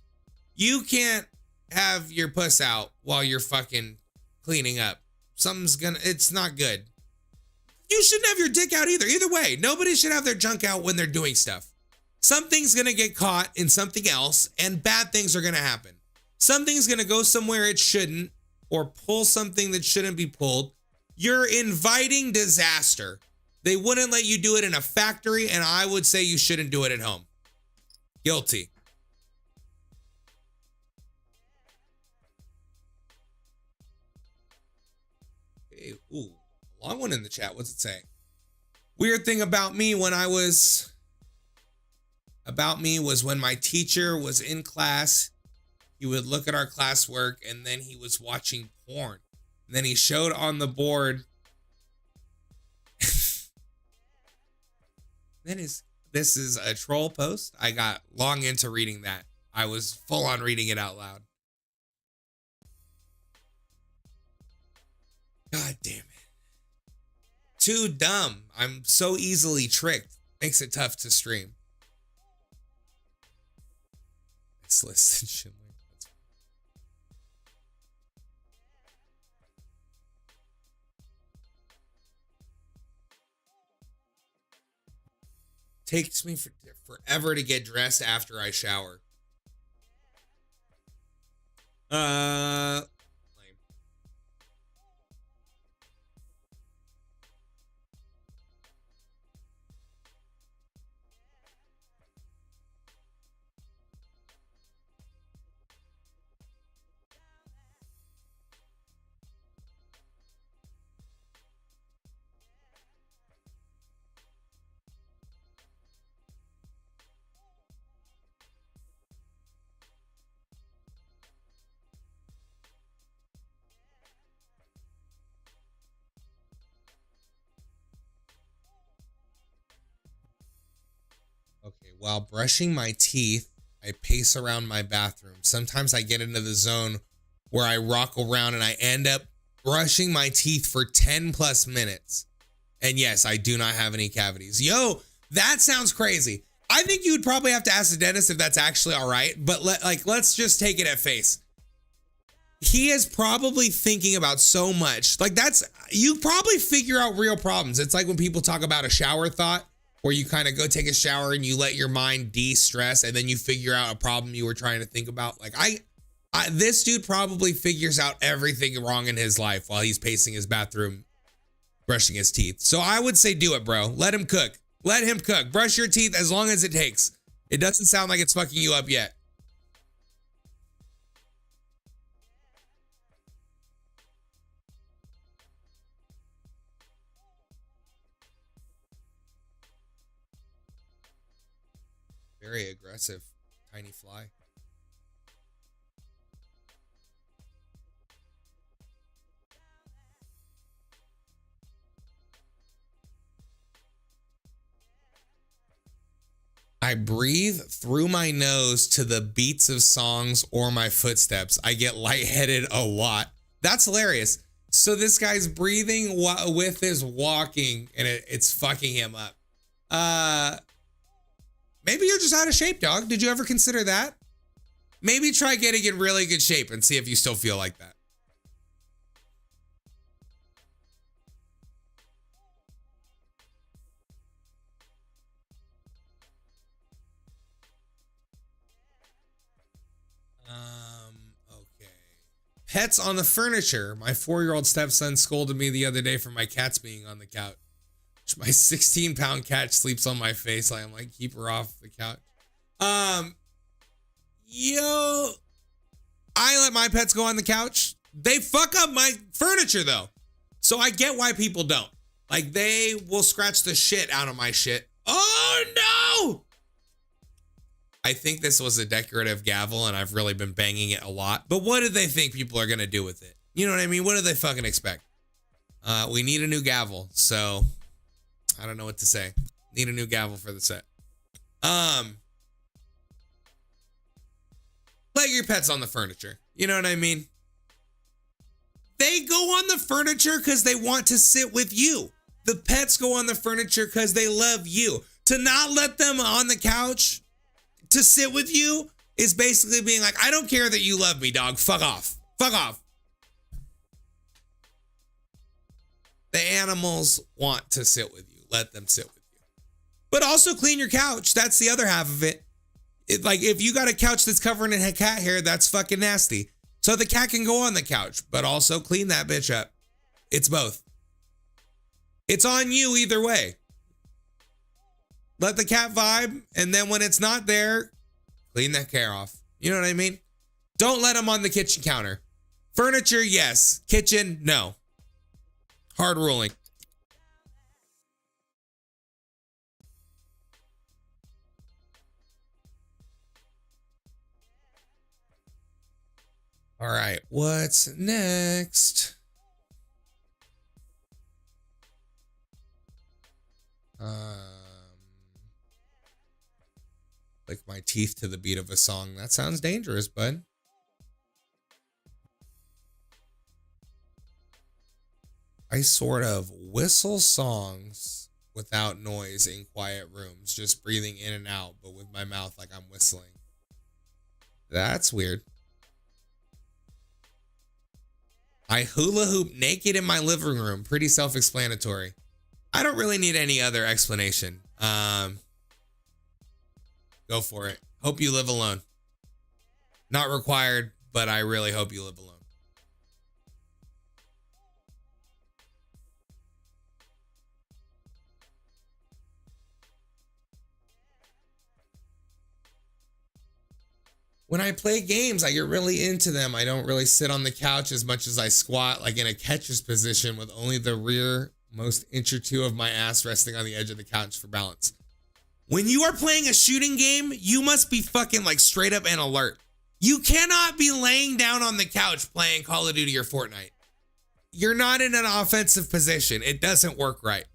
You can't have your puss out while you're fucking cleaning up. It's not good. You shouldn't have your dick out either. Either way, nobody should have their junk out when they're doing stuff. Something's gonna get caught in something else and bad things are gonna happen. Something's gonna go somewhere it shouldn't or pull something that shouldn't be pulled. You're inviting disaster. They wouldn't let you do it in a factory, and I would say you shouldn't do it at home. Guilty. Hey, ooh, long one in the chat. What's it say? Weird thing about me was when my teacher was in class, he would look at our classwork and then he was watching porn. And then he showed on the board. This is a troll post. I got long into reading that. I was full on reading it out loud. God damn it. Too dumb. I'm so easily tricked. Makes it tough to stream. Let's listen, Schindler. Takes me forever to get dressed after I shower. Lame. Okay, while brushing my teeth, I pace around my bathroom. Sometimes I get into the zone where I rock around and I end up brushing my teeth for 10 plus minutes. And yes, I do not have any cavities. Yo, that sounds crazy. I think you would probably have to ask the dentist if that's actually all right, but let's just take it at face. He is probably thinking about so much. Like you probably figure out real problems. It's like when people talk about a shower thought, where you kind of go take a shower and you let your mind de-stress and then you figure out a problem you were trying to think about. Like this dude probably figures out everything wrong in his life while he's pacing his bathroom, brushing his teeth. So I would say do it, bro. Let him cook. Let him cook. Brush your teeth as long as it takes. It doesn't sound like it's fucking you up yet. Very aggressive, tiny fly. I breathe through my nose to the beats of songs or my footsteps. I get lightheaded a lot. That's hilarious. So this guy's breathing with his walking and it's fucking him up. Maybe you're just out of shape, dog. Did you ever consider that? Maybe try getting in really good shape and see if you still feel like that. Okay. Pets on the furniture. My 4-year-old stepson scolded me the other day for my cats being on the couch. My 16-pound cat sleeps on my face. I'm like, keep her off the couch. Yo, I let my pets go on the couch. They fuck up my furniture though. So I get why people don't. Like they will scratch the shit out of my shit. Oh no! I think this was a decorative gavel and I've really been banging it a lot. But what do they think people are gonna do with it? You know what I mean? What do they fucking expect? We need a new gavel, so I don't know what to say. Need a new gavel for the set. Let your pets on the furniture. You know what I mean? They go on the furniture because they want to sit with you. The pets go on the furniture because they love you. To not let them on the couch to sit with you is basically being like, I don't care that you love me, dog. Fuck off. Fuck off. The animals want to sit with you. Let them sit with you. But also clean your couch. That's the other half of it. Like if you got a couch that's covered in cat hair, that's fucking nasty. So the cat can go on the couch, but also clean that bitch up. It's both. It's on you either way. Let the cat vibe, and then when it's not there, clean that hair off. You know what I mean? Don't let them on the kitchen counter. Furniture, yes. Kitchen, no. Hard ruling. All right, what's next? Lick my teeth to the beat of a song. That sounds dangerous, bud. I sort of whistle songs without noise in quiet rooms, just breathing in and out, but with my mouth like I'm whistling. That's weird. I hula hoop naked in my living room. Pretty self-explanatory. I don't really need any other explanation. Go for it. Hope you live alone. Not required, but I really hope you live alone. When I play games, I get really into them. I don't really sit on the couch as much as I squat, like in a catcher's position with only the rear most inch or two of my ass resting on the edge of the couch for balance. When you are playing a shooting game, you must be fucking like straight up and alert. You cannot be laying down on the couch playing Call of Duty or Fortnite. You're not in an offensive position. It doesn't work right.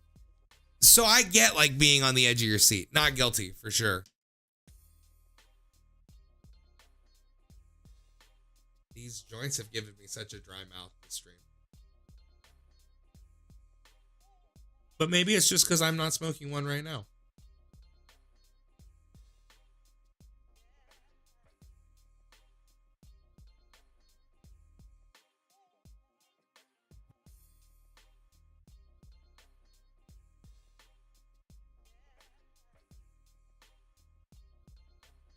So I get like being on the edge of your seat. Not guilty for sure. These joints have given me such a dry mouth this stream. But maybe it's just because I'm not smoking one right now.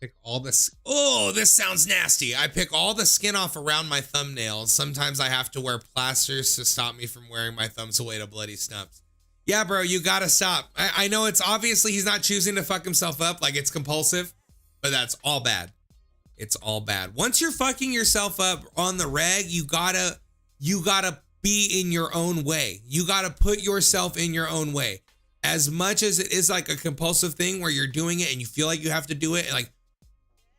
Pick all this. Oh, this sounds nasty. I pick all the skin off around my thumbnails. Sometimes I have to wear plasters to stop me from wearing my thumbs away to bloody snubs. Yeah, bro, you gotta stop. I know it's obviously he's not choosing to fuck himself up, like it's compulsive, but that's all bad. It's all bad. Once you're fucking yourself up on the reg, you gotta be in your own way. You gotta put yourself in your own way. As much as it is like a compulsive thing where you're doing it and you feel like you have to do it, and like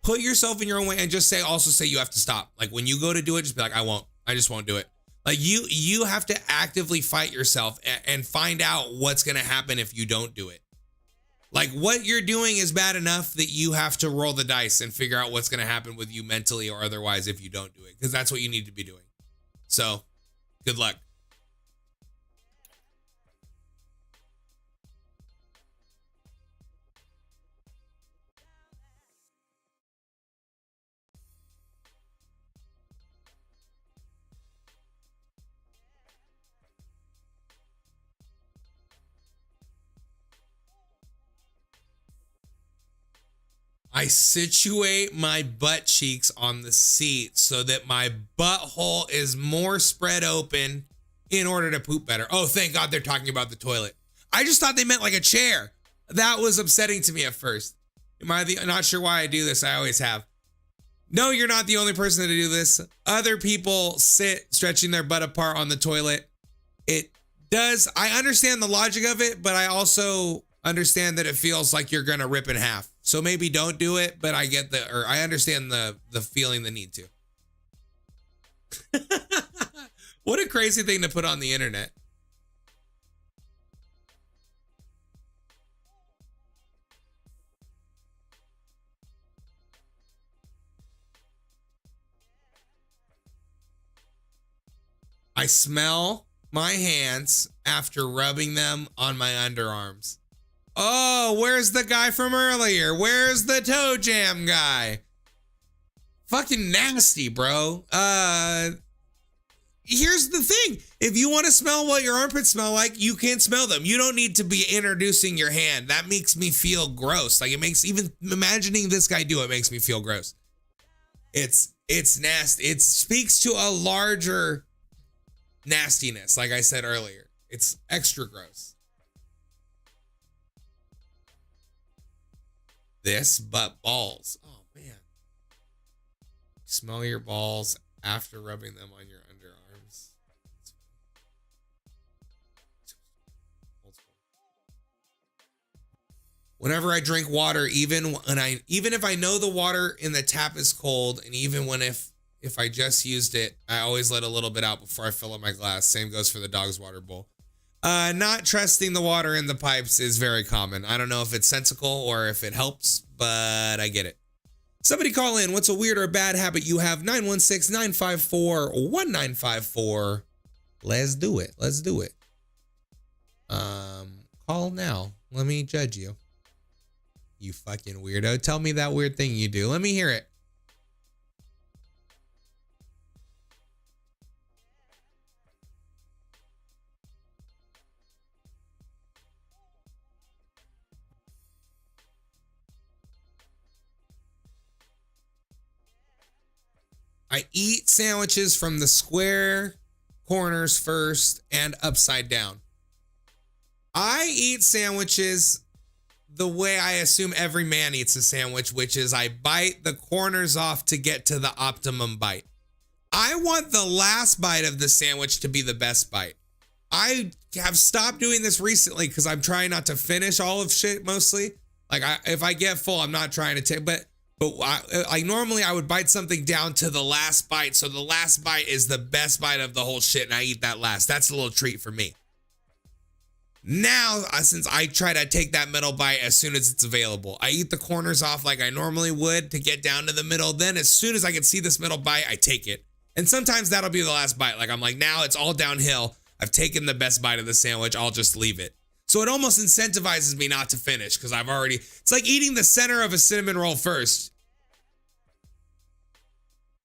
put yourself in your own way and just also say you have to stop. Like when you go to do it, just be like, I just won't do it. Like you have to actively fight yourself and find out what's going to happen if you don't do it. Like what you're doing is bad enough that you have to roll the dice and figure out what's going to happen with you mentally or otherwise if you don't do it, because that's what you need to be doing. So good luck. I situate my butt cheeks on the seat so that my butthole is more spread open in order to poop better. Oh, thank God they're talking about the toilet. I just thought they meant like a chair. That was upsetting to me at first. Not sure why I do this. I always have. No, you're not the only person to do this. Other people sit stretching their butt apart on the toilet. It does. I understand the logic of it, but I also understand that it feels like you're gonna rip in half. So maybe don't do it, but I understand the feeling, the need to. What a crazy thing to put on the internet. I smell my hands after rubbing them on my underarms. Oh, where's the guy from earlier? Where's the toe jam guy? Fucking nasty, bro. Here's the thing. If you want to smell what your armpits smell like, you can smell them. You don't need to be introducing your hand. That makes me feel gross. Like it makes, even imagining this guy do it makes me feel gross. It's nasty. It speaks to a larger nastiness, like I said earlier. It's extra gross. This, but balls. Oh, man. Smell your balls after rubbing them on your underarms. Whenever I drink water, even if I know the water in the tap is cold, and even if I just used it, I always let a little bit out before I fill up my glass. Same goes for the dog's water bowl. Not trusting the water in the pipes is very common. I don't know if it's sensical or if it helps, but I get it. Somebody call in. What's a weird or bad habit you have? 916-954-1954. Let's do it. Let's do it. Call now. Let me judge you. You fucking weirdo. Tell me that weird thing you do. Let me hear it. I eat sandwiches from the square corners first and upside down. I eat sandwiches the way I assume every man eats a sandwich, which is I bite the corners off to get to the optimum bite. I want the last bite of the sandwich to be the best bite. I have stopped doing this recently because I'm trying not to finish all of shit mostly. Like if I get full, I'm not trying to take, but normally I would bite something down to the last bite. So the last bite is the best bite of the whole shit and I eat that last. That's a little treat for me. Now, since I try to take that middle bite as soon as it's available, I eat the corners off like I normally would to get down to the middle. Then as soon as I can see this middle bite, I take it. And sometimes that'll be the last bite. Like I'm like, now it's all downhill. I've taken the best bite of the sandwich. I'll just leave it. So it almost incentivizes me not to finish because I've already, it's like eating the center of a cinnamon roll first.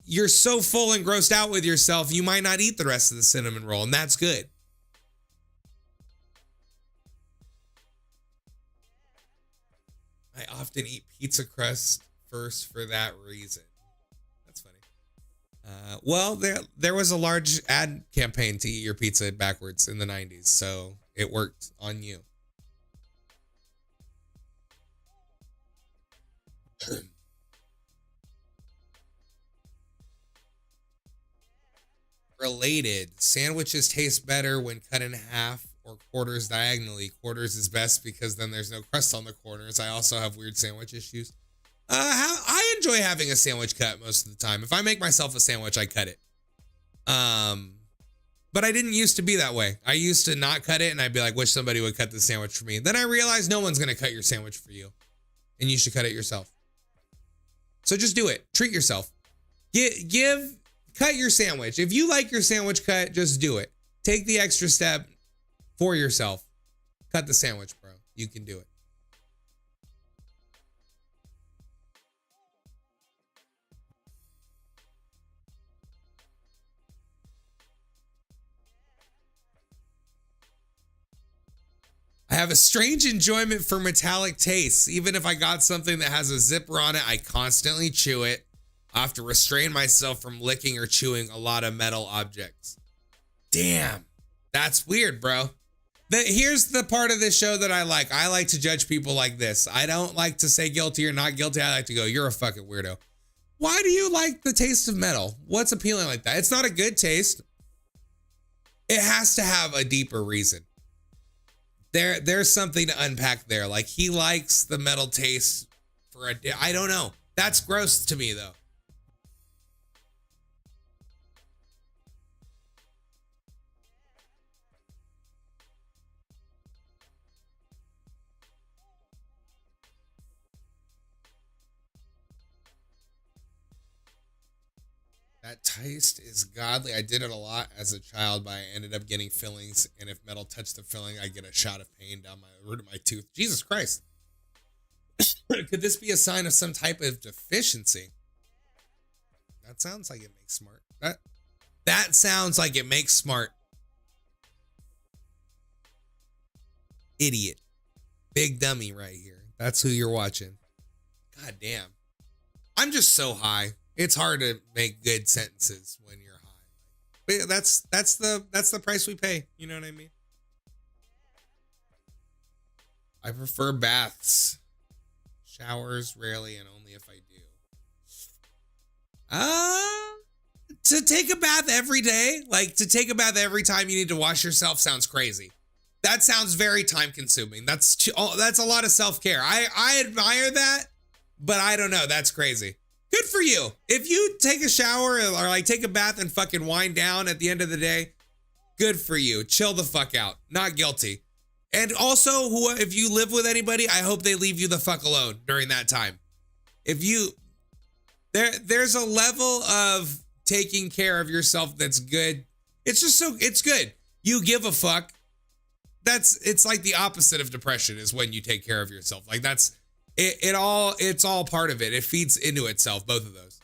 You're so full and grossed out with yourself, you might not eat the rest of the cinnamon roll, and that's good. I often eat pizza crust first for that reason. That's funny. Well, there was a large ad campaign to eat your pizza backwards in the 90s, so it worked on you. Related, sandwiches taste better when cut in half or quarters diagonally. Quarters is best because then there's no crust on the corners. I also have weird sandwich issues. I enjoy having a sandwich cut most of the time. If I make myself a sandwich, I cut it. But I didn't used to be that way. I used to not cut it and I'd be like, wish somebody would cut the sandwich for me. Then I realized no one's gonna cut your sandwich for you and you should cut it yourself. So just do it. Treat yourself. Cut your sandwich. If you like your sandwich cut, just do it. Take the extra step for yourself. Cut the sandwich, bro. You can do it. I have a strange enjoyment for metallic tastes. Even if I got something that has a zipper on it, I constantly chew it. I have to restrain myself from licking or chewing a lot of metal objects. Damn, that's weird, bro. Here's the part of this show that I like. I like to judge people like this. I don't like to say guilty or not guilty. I like to go, you're a fucking weirdo. Why do you like the taste of metal? What's appealing like that? It's not a good taste. It has to have a deeper reason. There's something to unpack there. Like he likes the metal taste for I don't know. That's gross to me though. That taste is godly. I did it a lot as a child, but I ended up getting fillings. And if metal touched the filling, I get a shot of pain down my root of my tooth. Jesus Christ. Could this be a sign of some type of deficiency? That sounds like it makes smart. That sounds like it makes smart. Idiot. Big dummy right here. That's who you're watching. God damn. I'm just so high. It's hard to make good sentences when you're high. But that's the price we pay. You know what I mean? I prefer baths. Showers rarely and only if I do. To take a bath every day, like to take a bath every time you need to wash yourself sounds crazy. That sounds very time consuming. That's a lot of self-care. I admire that, but I don't know. That's crazy. Good for you. If you take a shower or like take a bath and fucking wind down at the end of the day, good for you. Chill the fuck out. Not guilty. And also, if you live with anybody, I hope they leave you the fuck alone during that time. If you, there's a level of taking care of yourself that's good. It's just it's good. You give a fuck. It's like the opposite of depression is when you take care of yourself. Like it's all part of it. It feeds into itself, both of those.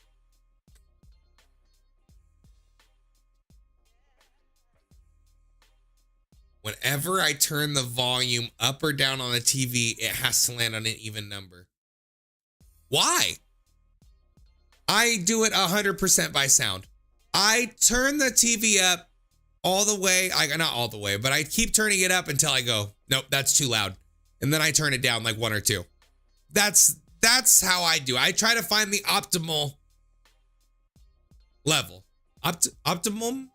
Whenever I turn the volume up or down on the TV, it has to land on an even number. Why? I do it 100% by sound. I turn the TV up all the way, not all the way, but I keep turning it up until I go, nope, that's too loud. And then I turn it down like 1 or 2. That's how I do. I try to find the optimal level. Optimum.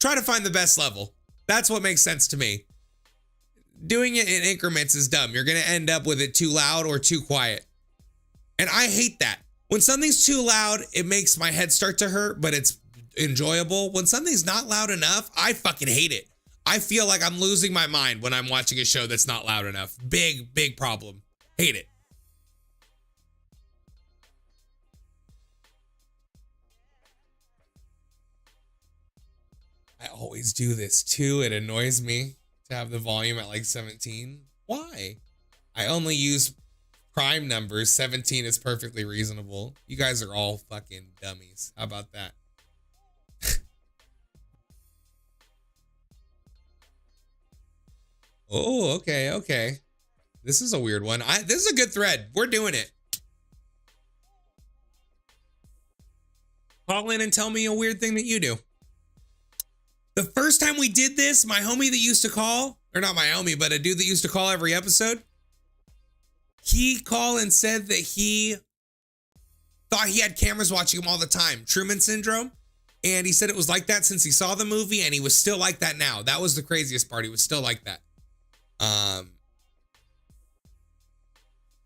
Try to find the best level. That's what makes sense to me. Doing it in increments is dumb. You're going to end up with it too loud or too quiet. And I hate that. When something's too loud, it makes my head start to hurt, but it's enjoyable. When something's not loud enough, I fucking hate it. I feel like I'm losing my mind when I'm watching a show that's not loud enough. Big problem. Hate it. I always do this too. It annoys me to have the volume at like 17. Why? I only use prime numbers. 17 is perfectly reasonable. You guys are all fucking dummies. How about that? Oh, okay. This is a weird one. This is a good thread. We're doing it. Call in and tell me a weird thing that you do. The first time we did this, my homie that used to call, or not my homie, but a dude that used to call every episode, he called and said that he thought he had cameras watching him all the time. Truman Syndrome. And he said it was like that since he saw the movie, and he was still like that now. That was the craziest part. He was still like that.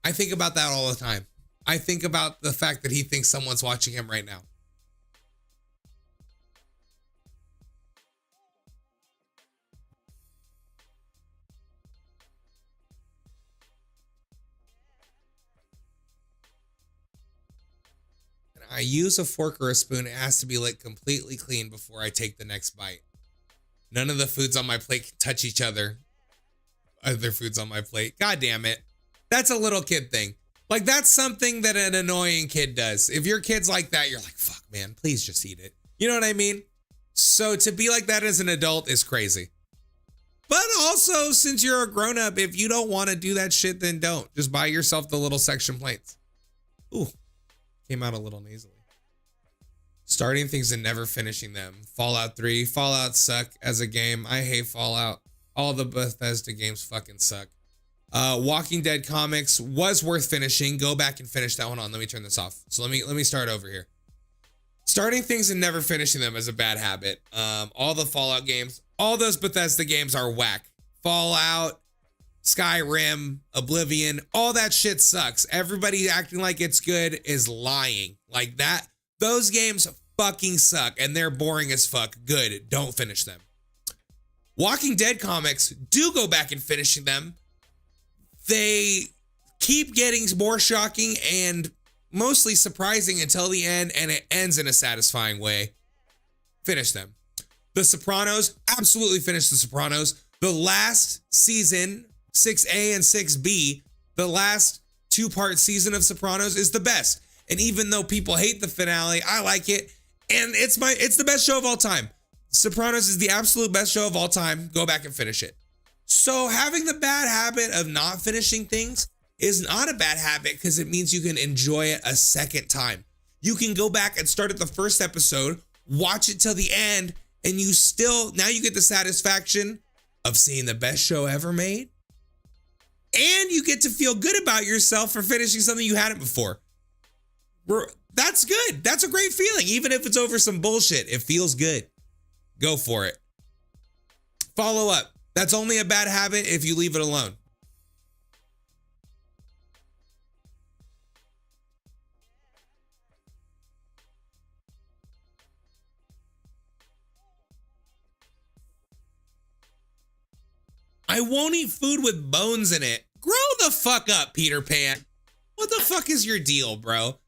I think about that all the time. I think about the fact that he thinks someone's watching him right now. I use a fork or a spoon. It has to be like completely clean before I take the next bite. None of the foods on my plate can touch each other. Other foods on my plate. God damn it. That's a little kid thing. Like, that's something that an annoying kid does. If your kid's like that, you're like, fuck, man, please just eat it. You know what I mean? So to be like that as an adult is crazy. But also, since you're a grown up, if you don't want to do that shit, then don't. Just buy yourself the little section plates. Ooh. Came out a little nasally. Starting things and never finishing them. Fallout 3. Fallout suck as a game. I hate Fallout. All the Bethesda games fucking suck. Walking Dead comics was worth finishing. Go back and finish that one on. Let me turn this off. So let me start over here. Starting things and never finishing them is a bad habit. All the Fallout games, all those Bethesda games are whack. Fallout, Skyrim, Oblivion, all that shit sucks. Everybody acting like it's good is lying. Like that. Those games fucking suck and they're boring as fuck. Good. Don't finish them. Walking Dead comics, do go back and finishing them. They keep getting more shocking and mostly surprising until the end, and it ends in a satisfying way. Finish them. The Sopranos, absolutely finish The Sopranos. The last season, 6A and 6B, the last two-part season of Sopranos is the best. And even though people hate the finale, I like it. And it's the best show of all time. Sopranos is the absolute best show of all time. Go back and finish it. So having the bad habit of not finishing things is not a bad habit because it means you can enjoy it a second time. You can go back and start at the first episode, watch it till the end, and now you get the satisfaction of seeing the best show ever made. And you get to feel good about yourself for finishing something you hadn't before. That's good. That's a great feeling. Even if it's over some bullshit, it feels good. Go for it. Follow up. That's only a bad habit if you leave it alone. I won't eat food with bones in it. Grow the fuck up, Peter Pan. What the fuck is your deal, bro?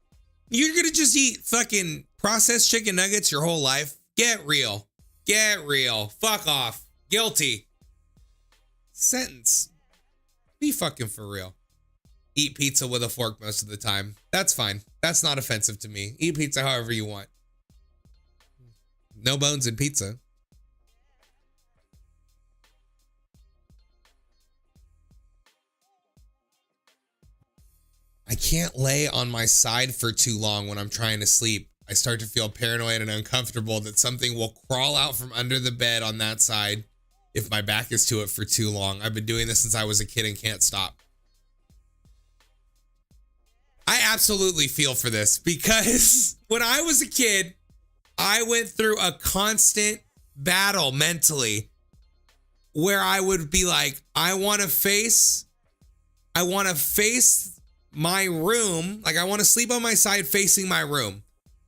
You're gonna just eat fucking processed chicken nuggets your whole life? Get real. Get real. Fuck off. Guilty. Sentence. Be fucking for real. Eat pizza with a fork most of the time. That's fine. That's not offensive to me. Eat pizza however you want. No bones in pizza. I can't lay on my side for too long when I'm trying to sleep. I start to feel paranoid and uncomfortable that something will crawl out from under the bed on that side if my back is to it for too long. I've been doing this since I was a kid and can't stop. I absolutely feel for this because when I was a kid, I went through a constant battle mentally where I would be like, I want to face my room. Like, I want to sleep on my side facing my room.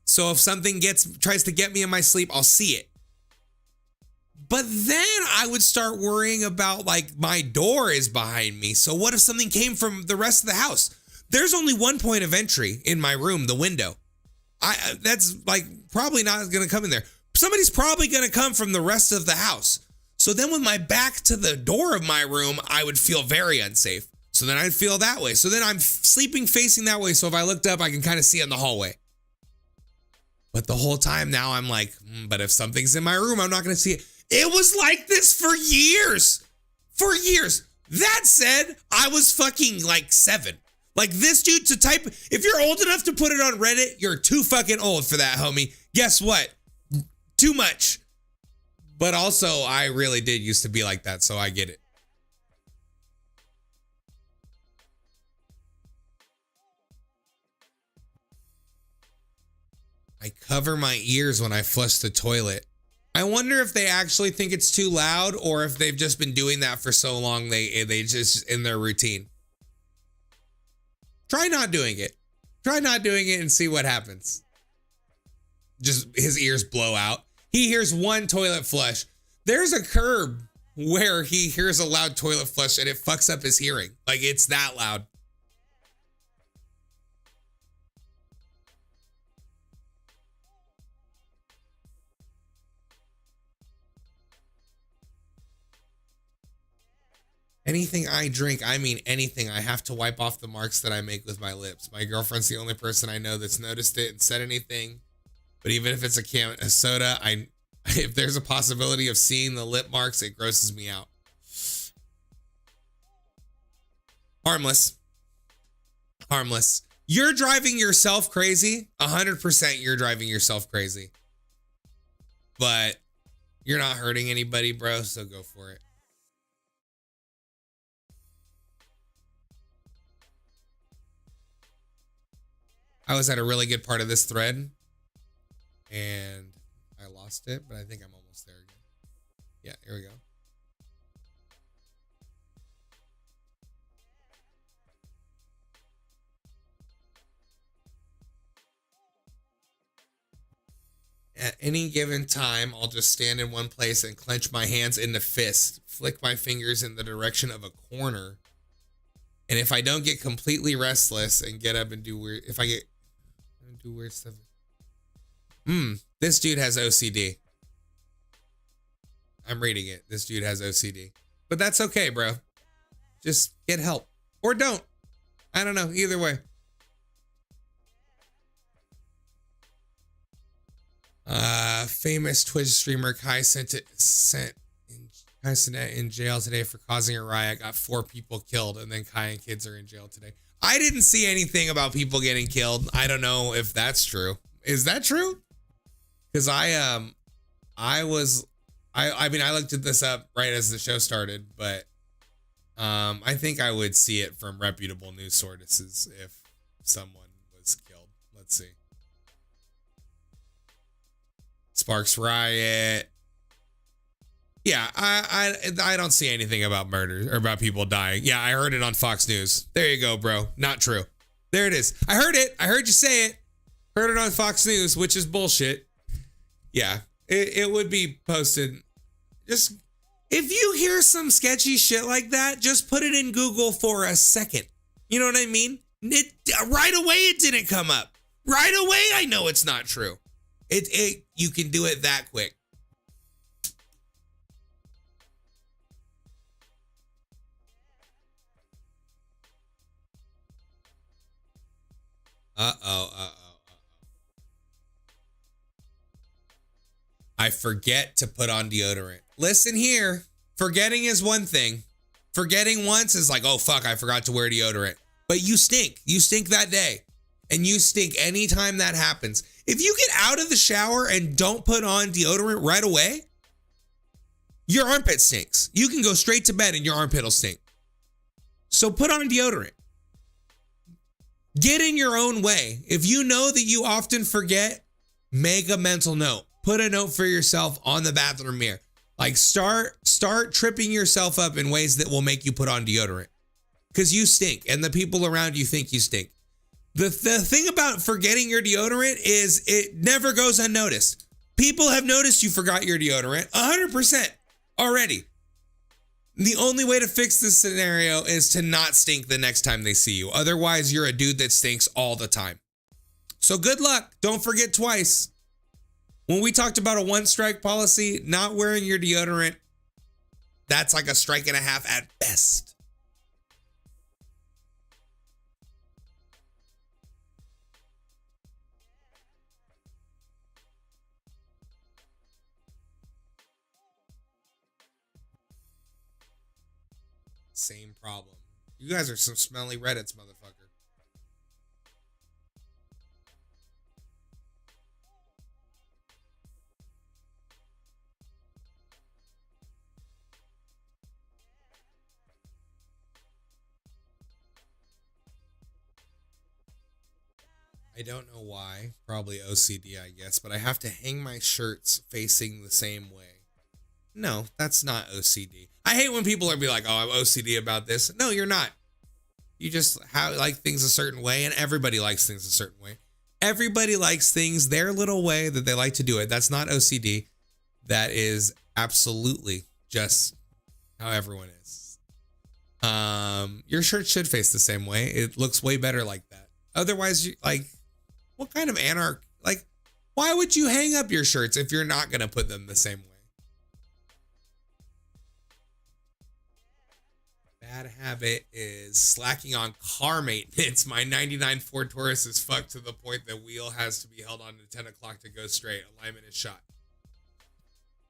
So if something tries to get me in my sleep, I'll see it. But then I would start worrying about like my door is behind me. So what if something came from the rest of the house? There's only one point of entry in my room, the window. That's like probably not going to come in there. Somebody's probably going to come from the rest of the house. So then with my back to the door of my room, I would feel very unsafe. So then I'd feel that way. So then I'm sleeping facing that way. So if I looked up, I can kind of see in the hallway. But the whole time now I'm like, but if something's in my room, I'm not going to see it. It was like this for years. For years. That said, I was fucking like 7. Like this dude to type, if you're old enough to put it on Reddit, you're too fucking old for that, homie. Guess what? Too much. But also, I really did used to be like that, so I get it. I cover my ears when I flush the toilet. I wonder if they actually think it's too loud or if they've just been doing that for so long they just in their routine. Try not doing it. Try not doing it and see what happens. Just his ears blow out. He hears one toilet flush. There's a curb where he hears a loud toilet flush and it fucks up his hearing. Like it's that loud. Anything I drink, I mean anything, I have to wipe off the marks that I make with my lips. My girlfriend's the only person I know that's noticed it and said anything. But even if it's a can of soda, if there's a possibility of seeing the lip marks, it grosses me out. Harmless. Harmless. You're driving yourself crazy. 100% you're driving yourself crazy. But you're not hurting anybody, bro, so go for it. I was at a really good part of this thread and I lost it, but I think I'm almost there again. Yeah, here we go. At any given time, I'll just stand in one place and clench my hands into fists, flick my fingers in the direction of a corner. And if I don't get completely restless and get up and do weird, if I get do weird stuff. This dude has OCD. I'm reading it. This dude has OCD. But that's okay, bro. Just get help. Or don't. I don't know. Either way. Famous Twitch streamer Kai Cenat in jail today for causing a riot. Got 4 people killed, and then Kai and kids are in jail today. I didn't see anything about people getting killed. I don't know if that's true. Is that true? Because I mean I looked at this up right as the show started, but I think I would see it from reputable news sources if someone was killed. Let's see. Sparks riot. Yeah, I don't see anything about murder or about people dying. Yeah, I heard it on Fox News. There you go, bro. Not true. There it is. I heard it. I heard you say it. Heard it on Fox News, which is bullshit. Yeah, it would be posted. Just, if you hear some sketchy shit like that, just put it in Google for a second. You know what I mean? Right away it didn't come up. Right away I know it's not true. You can do it that quick. I forget to put on deodorant. Listen here, forgetting is one thing. Forgetting once is like, oh fuck, I forgot to wear deodorant. But you stink. You stink that day. And you stink anytime that happens. If you get out of the shower and don't put on deodorant right away, your armpit stinks. You can go straight to bed and your armpit will stink. So put on deodorant. Get in your own way. If you know that you often forget, make a mental note. Put a note for yourself on the bathroom mirror. Like start tripping yourself up in ways that will make you put on deodorant. Because you stink and the people around you think you stink. The thing about forgetting your deodorant is it never goes unnoticed. People have noticed you forgot your deodorant 100% already. The only way to fix this scenario is to not stink the next time they see you. Otherwise, you're a dude that stinks all the time. So good luck. Don't forget twice. When we talked about a 1 strike policy, not wearing your deodorant, that's like a strike and a half at best. Same problem. You guys are some smelly Reddits, motherfucker. I don't know why. Probably OCD, I guess. But I have to hang my shirts facing the same way. No, that's not OCD. I hate when people are be like, oh, I'm OCD about this. No, you're not. You just like things a certain way, and everybody likes things a certain way. Everybody likes things their little way that they like to do it. That's not OCD. That is absolutely just how everyone is. Your shirt should face the same way. It looks way better like that. Otherwise, what kind of why would you hang up your shirts if you're not going to put them the same way? Bad habit is slacking on car maintenance. My 99 Ford Taurus is fucked to the point that wheel has to be held on to 10 o'clock to go straight. Alignment is shot.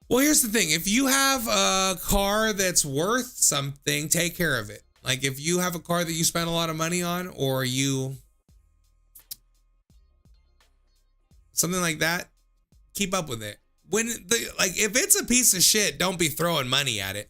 Well, here's the thing. If you have a car that's worth something, take care of it. Like if you have a car that you spend a lot of money on, or something like that, keep up with it. If it's a piece of shit, don't be throwing money at it.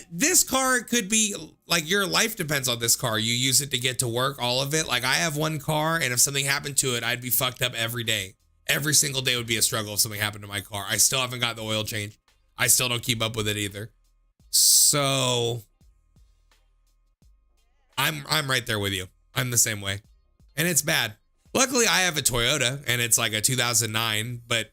This car could be your life depends on this car. You use it to get to work, all of it. I have one car, and if something happened to it, I'd be fucked up every day. Every single day would be a struggle if something happened to my car. I still haven't got the oil change. I still don't keep up with it either. So I'm right there with you. I'm the same way. And it's bad. Luckily, I have a Toyota, and it's like a 2009, but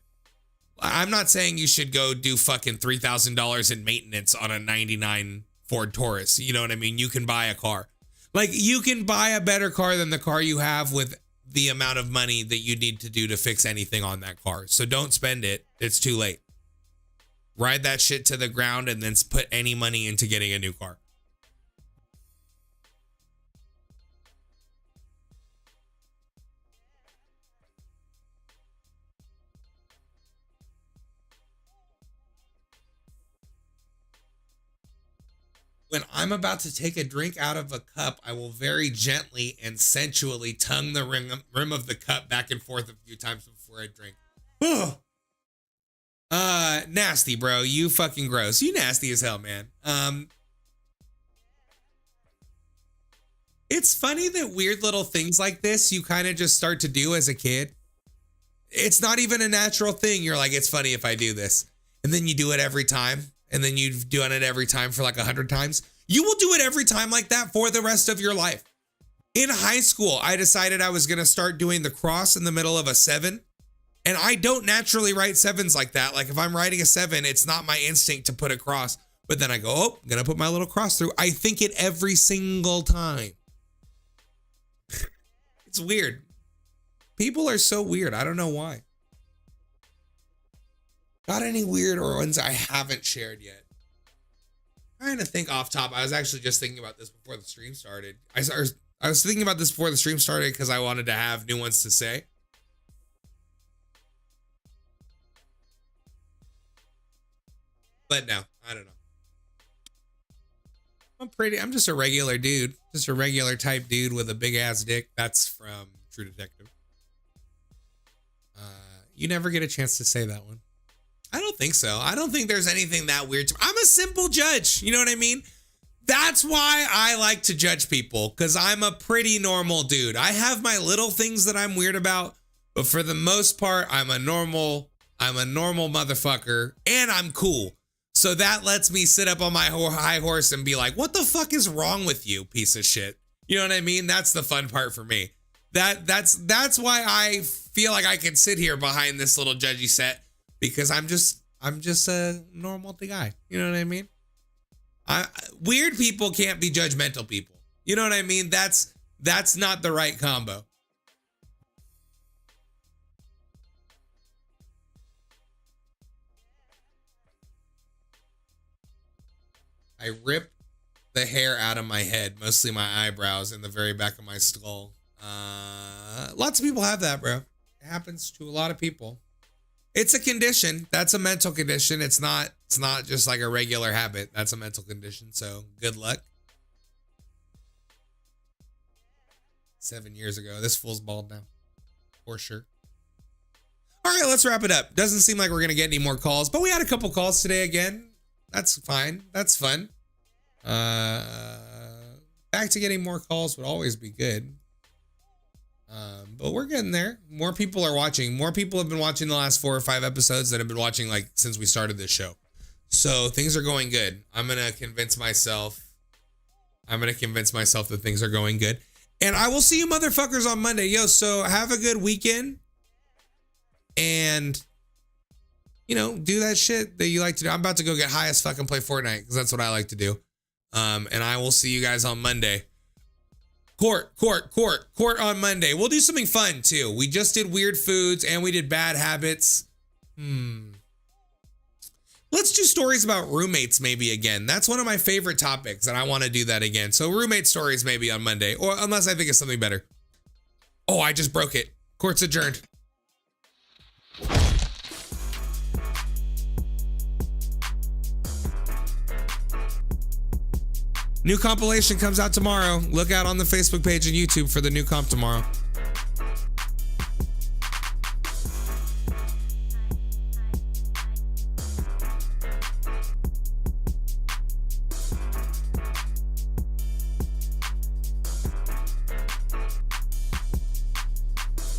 I'm not saying you should go do fucking $3,000 in maintenance on a 99 Ford Taurus. You know what I mean? You can buy a car. You can buy a better car than the car you have with the amount of money that you need to do to fix anything on that car. So don't spend it. It's too late. Ride that shit to the ground and then put any money into getting a new car. When I'm about to take a drink out of a cup, I will very gently and sensually tongue the rim of the cup back and forth a few times before I drink. Nasty, bro. You fucking gross. You nasty as hell, man. It's funny that weird little things like this you kind of just start to do as a kid. It's not even a natural thing. You're like, it's funny if I do this. And then you do it every time. And then you've done it every time for 100 times. You will do it every time like that for the rest of your life. In high school, I decided I was going to start doing the cross in the middle of a 7. And I don't naturally write 7s like that. If I'm writing a 7, it's not my instinct to put a cross. But then I go, oh, I'm going to put my little cross through. I think it every single time. It's weird. People are so weird. I don't know why. Got any weird ones I haven't shared yet? Trying to think off top. I was actually just thinking about this before the stream started. I was thinking about this before the stream started because I wanted to have new ones to say. But no, I don't know. I'm just a regular dude. Just a regular type dude with a big ass dick. That's from True Detective. You never get a chance to say that one. I don't think so. I don't think there's anything that weird. I'm a simple judge. You know what I mean? That's why I like to judge people, because I'm a pretty normal dude. I have my little things that I'm weird about, but for the most part, I'm a normal motherfucker, and I'm cool. So that lets me sit up on my high horse and be like, what the fuck is wrong with you, piece of shit? You know what I mean? That's the fun part for me. That's why I feel like I can sit here behind this little judgy set. because I'm just a normal guy. You know what I mean? Weird people can't be judgmental people. You know what I mean? That's not the right combo. I ripped the hair out of my head, mostly my eyebrows and the very back of my skull. Lots of people have that, bro. It happens to a lot of people. It's a condition. That's a mental condition. It's not just like a regular habit. That's a mental condition. So good luck. 7 years ago. This fool's bald now. For sure. All right, let's wrap it up. Doesn't seem like we're going to get any more calls, but we had a couple calls today again. That's fine. That's fun. Back to getting more calls would always be good. But we're getting there. More people are watching. More people have been watching the last 4 or 5 episodes that have been watching like since we started this show. So things are going good. I'm going to convince myself that things are going good. And I will see you motherfuckers on Monday. Yo, so have a good weekend. And, you know, do that shit that you like to do. I'm about to go get high as fuck and play Fortnite because that's what I like to do. And I will see you guys on Monday. Court on Monday. We'll do something fun too. We just did weird foods and we did bad habits. Let's do stories about roommates maybe again. That's one of my favorite topics and I want to do that again. So roommate stories maybe on Monday, or unless I think of something better. Oh, I just broke it. Court's adjourned. New compilation comes out tomorrow. Look out on the Facebook page and YouTube for the new comp tomorrow.